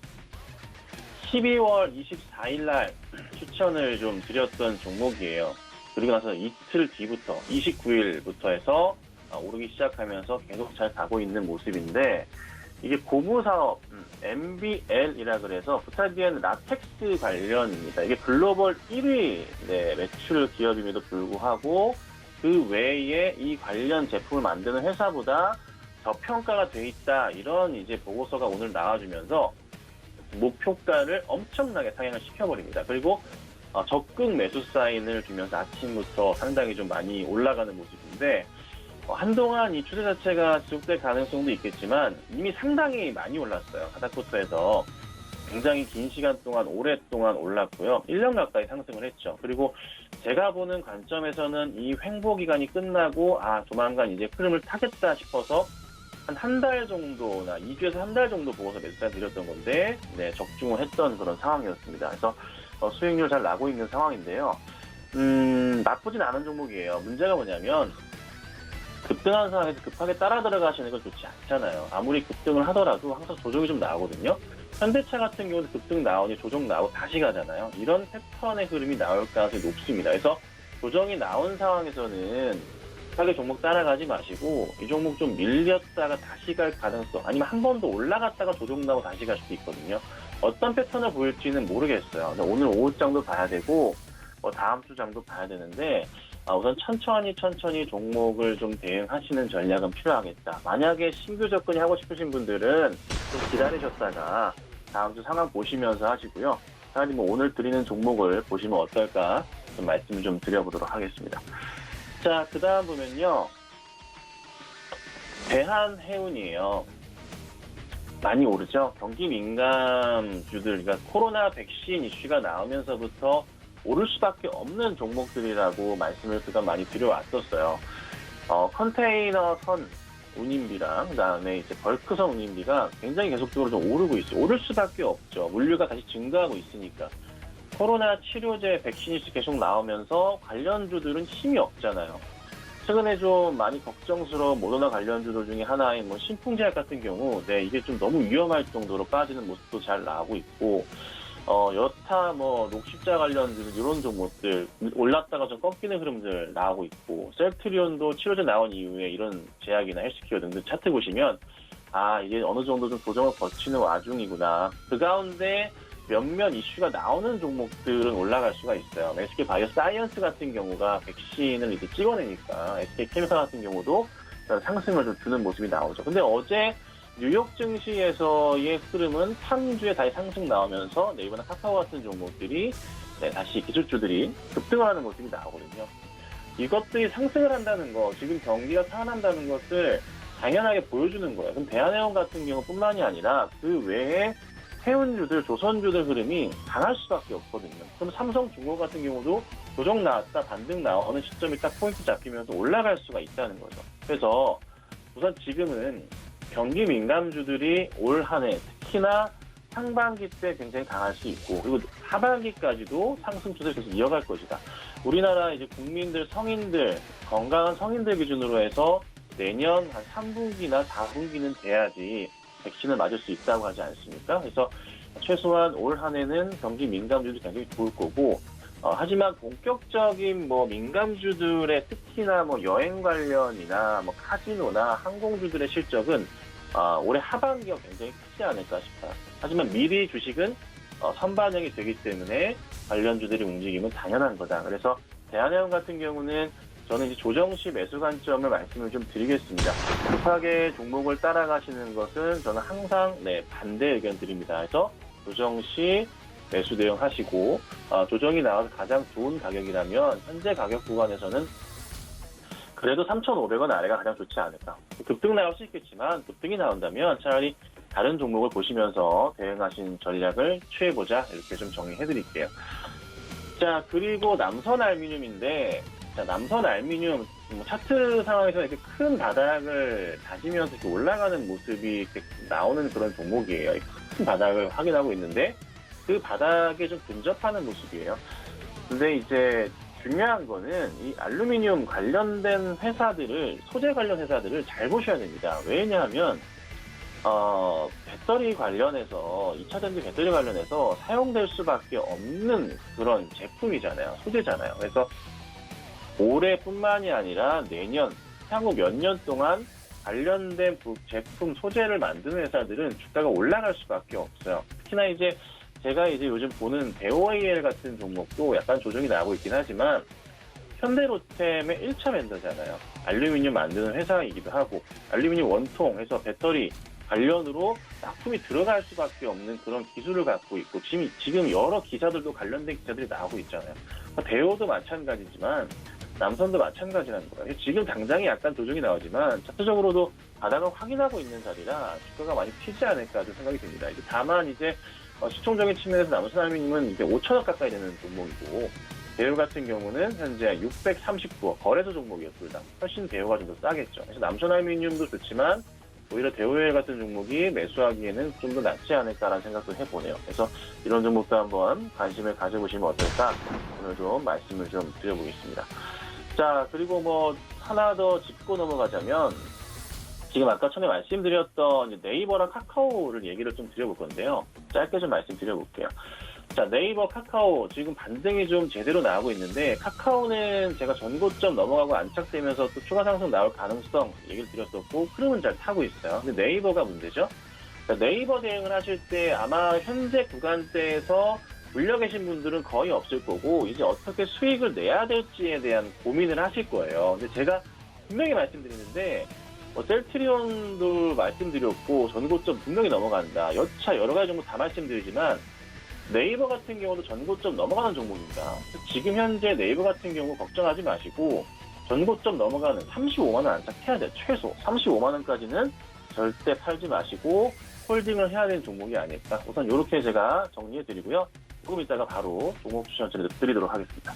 12월 24일 날 추천을 좀 드렸던 종목이에요. 그리고 나서 이틀 뒤부터 29일부터 해서 오르기 시작하면서 계속 잘 가고 있는 모습인데 이게 고무사업 MBL이라 그래서 부타디엔 라텍스 관련입니다. 이게 글로벌 1위 매출 기업임에도 불구하고 그 외에 이 관련 제품을 만드는 회사보다 저평가가 돼 있다. 이런 이제 보고서가 오늘 나와주면서 목표가를 엄청나게 상향을 시켜버립니다. 그리고 적극 매수 사인을 주면서 아침부터 상당히 좀 많이 올라가는 모습인데 한동안 이 추세 자체가 지속될 가능성도 있겠지만 이미 상당히 많이 올랐어요. 바닥부터해서 굉장히 긴 시간 동안 오랫동안 올랐고요. 1년 가까이 상승을 했죠. 그리고 제가 보는 관점에서는 이 횡보 기간이 끝나고 조만간 이제 흐름을 타겠다 싶어서 한 달 정도나 2주에서 한 달 정도 보고서 매수가 드렸던 건데 적중을 했던 그런 상황이었습니다. 그래서 수익률 잘 나고 있는 상황인데요. 나쁘진 않은 종목이에요. 문제가 뭐냐면 급등하는 상황에서 급하게 따라 들어가시는 건 좋지 않잖아요. 아무리 급등을 하더라도 항상 조정이 좀 나오거든요. 현대차 같은 경우는 급등 나오니 조정 나오고 다시 가잖아요. 이런 패턴의 흐름이 나올 가능성이 높습니다. 그래서 조정이 나온 상황에서는 급하게 종목 따라가지 마시고 이 종목 좀 밀렸다가 다시 갈 가능성 아니면 한 번 더 올라갔다가 조정 나오고 다시 갈 수도 있거든요. 어떤 패턴을 보일지는 모르겠어요. 오늘 오후 장도 봐야 되고 다음 주 장도 봐야 되는데 우선 천천히 종목을 좀 대응하시는 전략은 필요하겠다. 만약에 신규 접근이 하고 싶으신 분들은 좀 기다리셨다가 다음 주 상황 보시면서 하시고요. 차라리 뭐 오늘 드리는 종목을 보시면 어떨까 좀 말씀을 좀 드려보도록 하겠습니다. 자, 그 다음 보면요. 대한해운이에요. 많이 오르죠. 경기 민감주들, 그러니까 코로나 백신 이슈가 나오면서부터 오를 수밖에 없는 종목들이라고 말씀을 그간 많이 드려왔었어요. 컨테이너 선 운임비랑 그다음에 이제 벌크선 운임비가 굉장히 계속적으로 좀 오르고 있어요. 오를 수밖에 없죠. 물류가 다시 증가하고 있으니까. 코로나 치료제 백신 이슈 계속 나오면서 관련주들은 힘이 없잖아요. 최근에 좀 많이 걱정스러운 모더나 관련주들 중에 하나인 뭐 신풍제약 같은 경우, 이게 좀 너무 위험할 정도로 빠지는 모습도 잘 나오고 있고, 여타 뭐 녹십자 관련주들 이런 종목들 올랐다가 좀 꺾이는 흐름들 나오고 있고, 셀트리온도 치료제 나온 이후에 이런 제약이나 헬스케어 등등 차트 보시면 이게 어느 정도 좀 조정을 거치는 와중이구나. 그 가운데 몇몇 이슈가 나오는 종목들은 올라갈 수가 있어요. SK 바이오 사이언스 같은 경우가 백신을 이제 찍어내니까 SK 케미칼 같은 경우도 상승을 좀 주는 모습이 나오죠. 근데 어제 뉴욕 증시에서의 흐름은 상주에 다시 상승 나오면서 네이버나 카카오 같은 종목들이 다시 기술주들이 급등을 하는 모습이 나오거든요. 이것들이 상승을 한다는 거, 지금 경기가 살아난다는 것을 당연하게 보여주는 거예요. 그럼 대한해운 같은 경우뿐만이 아니라 그 외에 해운주들, 조선주들 흐름이 강할 수밖에 없거든요. 그럼 삼성중공 같은 경우도 조정 나왔다, 반등 나오는 시점이 딱 포인트 잡히면서 올라갈 수가 있다는 거죠. 그래서 우선 지금은 경기 민감주들이 올 한 해 특히나 상반기 때 굉장히 강할 수 있고, 그리고 하반기까지도 상승 추세를 계속 이어갈 것이다. 우리나라 이제 국민들, 성인들, 건강한 성인들 기준으로 해서 내년 한 3분기나 4분기는 돼야지 백신을 맞을 수 있다고 하지 않습니까? 그래서 최소한 올 한 해는 경기 민감주들이 굉장히 좋을 거고, 하지만 본격적인 뭐 민감주들의 특히나 뭐 여행 관련이나 뭐 카지노나 항공주들의 실적은 올해 하반기가 굉장히 크지 않을까 싶어요. 하지만 미리 주식은 선반영이 되기 때문에 관련주들의 움직임은 당연한 거다. 그래서 대한해운 같은 경우는 저는 이제 조정 시 매수 관점을 말씀을 좀 드리겠습니다. 급하게 종목을 따라가시는 것은 저는 항상 반대 의견 드립니다. 그래서 조정 시 매수 대응하시고, 조정이 나와서 가장 좋은 가격이라면 현재 가격 구간에서는 그래도 3,500원 아래가 가장 좋지 않을까. 급등 나올 수 있겠지만 급등이 나온다면 차라리 다른 종목을 보시면서 대응하신 전략을 취해보자, 이렇게 좀 정리해드릴게요. 자, 그리고 남선 알루미늄인데, 남선 알루미늄 차트 상황에서 이렇게 큰 바닥을 다지면서 이렇게 올라가는 모습이 이렇게 나오는 그런 종목이에요. 큰 바닥을 확인하고 있는데 그 바닥에 좀 근접하는 모습이에요. 근데 이제 중요한 거는 이 알루미늄 관련된 회사들을, 소재 관련 회사들을 잘 보셔야 됩니다. 왜냐하면 배터리 관련해서, 2차전지 배터리 관련해서 사용될 수밖에 없는 그런 제품이잖아요. 소재잖아요. 그래서 올해뿐만이 아니라 내년, 향후 몇 년 동안 관련된 제품, 소재를 만드는 회사들은 주가가 올라갈 수밖에 없어요. 특히나 이제 제가 이제 요즘 보는 대오AL 같은 종목도 약간 조정이 나오고 있긴 하지만 현대로템의 1차 vendor잖아요. 알루미늄 만드는 회사이기도 하고, 알루미늄 원통해서 배터리 관련으로 납품이 들어갈 수밖에 없는 그런 기술을 갖고 있고, 지금 여러 기사들도 관련된 기사들이 나오고 있잖아요. 대오도 마찬가지지만 남선도 마찬가지라는 거예요. 지금 당장에 약간 조정이 나오지만 차트적으로도 바닥을 확인하고 있는 자리라 주가가 많이 피지 않을까 좀 생각이 듭니다. 다만 이제 시총적인 측면에서 남선 알루미늄은 이제 5천원 가까이 되는 종목이고, 대우 같은 경우는 현재 639원, 거래소 종목이에요, 둘 다. 훨씬 대우가 좀 더 싸겠죠. 그래서 남선 알루미늄도 좋지만 오히려 대우엘 같은 종목이 매수하기에는 좀 더 낫지 않을까라는 생각도 해보네요. 그래서 이런 종목도 한번 관심을 가져보시면 어떨까, 오늘 좀 말씀을 좀 드려보겠습니다. 자, 그리고 뭐 하나 더 짚고 넘어가자면, 지금 아까 처음에 말씀드렸던 네이버랑 카카오를 얘기를 좀 드려볼 건데요. 짧게 좀 말씀드려볼게요. 자, 네이버, 카카오 지금 반등이 좀 제대로 나오고 있는데, 카카오는 제가 전고점 넘어가고 안착되면서 또 추가 상승 나올 가능성 얘기를 드렸었고, 흐름은 잘 타고 있어요. 근데 네이버가 문제죠. 네이버 대응을 하실 때 아마 현재 구간대에서 물려 계신 분들은 거의 없을 거고 이제 어떻게 수익을 내야 될지에 대한 고민을 하실 거예요. 근데 제가 분명히 말씀드리는데 셀트리온도 말씀드렸고 전고점 분명히 넘어간다. 여차 여러 가지 정도 다 말씀드리지만 네이버 같은 경우도 전고점 넘어가는 종목입니다. 지금 현재 네이버 같은 경우 걱정하지 마시고 전고점 넘어가는 35만 원 안착해야 돼요. 최소 35만 원까지는 절대 팔지 마시고 홀딩을 해야 되는 종목이 아닐까. 우선 이렇게 제가 정리해드리고요. 조금 이따가 바로 종목 추천 드리도록 하겠습니다.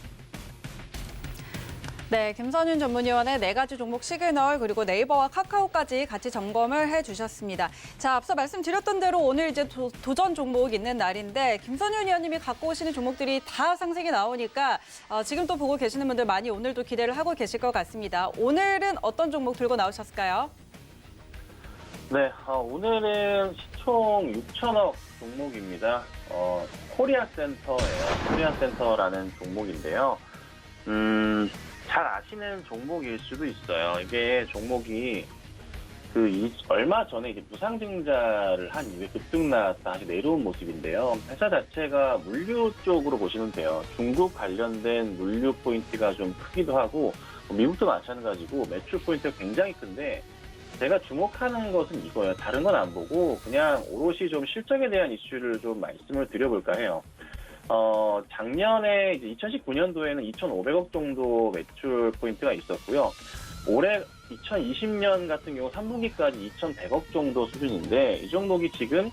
네, 김선윤 전문위원의 4가지 종목 시그널 그리고 네이버와 카카오까지 같이 점검을 해주셨습니다. 자, 앞서 말씀드렸던 대로 오늘 이제 도전 종목 있는 날인데 김선윤 위원님이 갖고 오시는 종목들이 다 상승이 나오니까 지금 또 보고 계시는 분들 많이 오늘도 기대를 하고 계실 것 같습니다. 오늘은 어떤 종목 들고 나오셨을까요? 네, 오늘은 시총 6천억 종목입니다. 코리아센터예요. 코리아센터라는 종목인데요. 잘 아시는 종목일 수도 있어요. 이게 종목이 얼마 전에 이제 무상증자를 한 이후에 급등 나왔다 다시 내려온 모습인데요. 회사 자체가 물류 쪽으로 보시면 돼요. 중국 관련된 물류 포인트가 좀 크기도 하고 미국도 마찬가지고 매출 포인트가 굉장히 큰데 제가 주목하는 것은 이거예요. 다른 건 안 보고 그냥 오롯이 좀 실적에 대한 이슈를 좀 말씀을 드려볼까 해요. 작년에 이제 2019년도에는 2,500억 정도 매출 포인트가 있었고요. 올해 2020년 같은 경우 3분기까지 2,100억 정도 수준인데 이 종목이 지금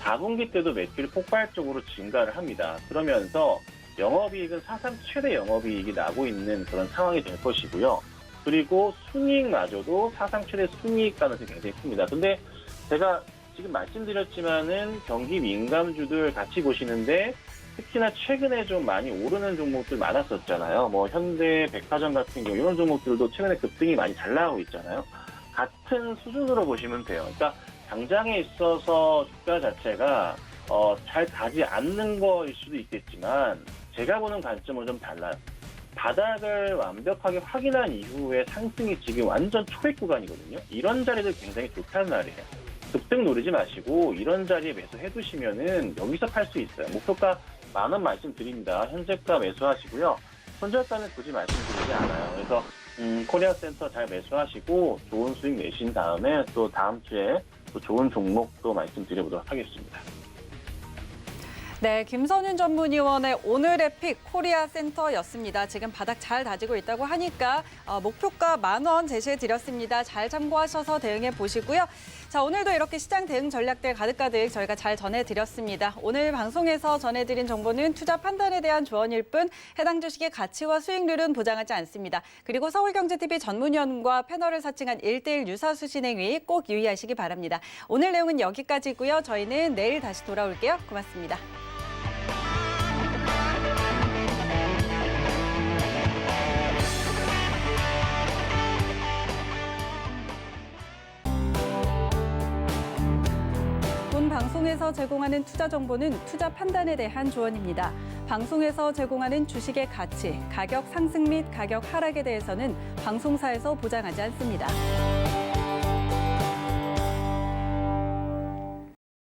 4분기 때도 매출이 폭발적으로 증가를 합니다. 그러면서 영업이익은 사상 최대 영업이익이 나고 있는 그런 상황이 될 것이고요. 그리고 순이익마저도 사상 최대 순이익 가능성이 굉장히 큽니다. 근데 제가 지금 말씀드렸지만은 경기 민감주들 같이 보시는데 특히나 최근에 좀 많이 오르는 종목들 많았었잖아요. 뭐 현대, 백화점 같은 경우 이런 종목들도 최근에 급등이 많이 잘 나오고 있잖아요. 같은 수준으로 보시면 돼요. 그러니까 당장에 있어서 주가 자체가 잘 가지 않는 거일 수도 있겠지만 제가 보는 관점은 좀 달라요. 바닥을 완벽하게 확인한 이후에 상승이 지금 완전 초액 구간이거든요. 이런 자리들 굉장히 좋다는 말이에요. 급등 노리지 마시고 이런 자리에 매수해 두시면은 여기서 팔 수 있어요. 목표가 10,000원 말씀드립니다. 현재가 매수하시고요. 손절가는 굳이 말씀드리지 않아요. 그래서 코리아센터 잘 매수하시고 좋은 수익 내신 다음에 또 다음 주에 또 좋은 종목도 말씀드려보도록 하겠습니다. 네, 김선윤 전문위원의 오늘의 픽 코리아센터였습니다. 지금 바닥 잘 다지고 있다고 하니까 목표가 10,000원 제시해드렸습니다. 잘 참고하셔서 대응해 보시고요. 자, 오늘도 이렇게 시장 대응 전략들 가득가득 저희가 잘 전해드렸습니다. 오늘 방송에서 전해드린 정보는 투자 판단에 대한 조언일 뿐 해당 주식의 가치와 수익률은 보장하지 않습니다. 그리고 서울경제TV 전문위원과 패널을 사칭한 1:1 유사수 진행위 꼭 유의하시기 바랍니다. 오늘 내용은 여기까지고요. 저희는 내일 다시 돌아올게요. 고맙습니다. 방송에서 제공하는 투자 정보는 투자 판단에 대한 조언입니다. 방송에서 제공하는 주식의 가치, 가격 상승 및 가격 하락에 대해서는 방송사에서 보장하지 않습니다.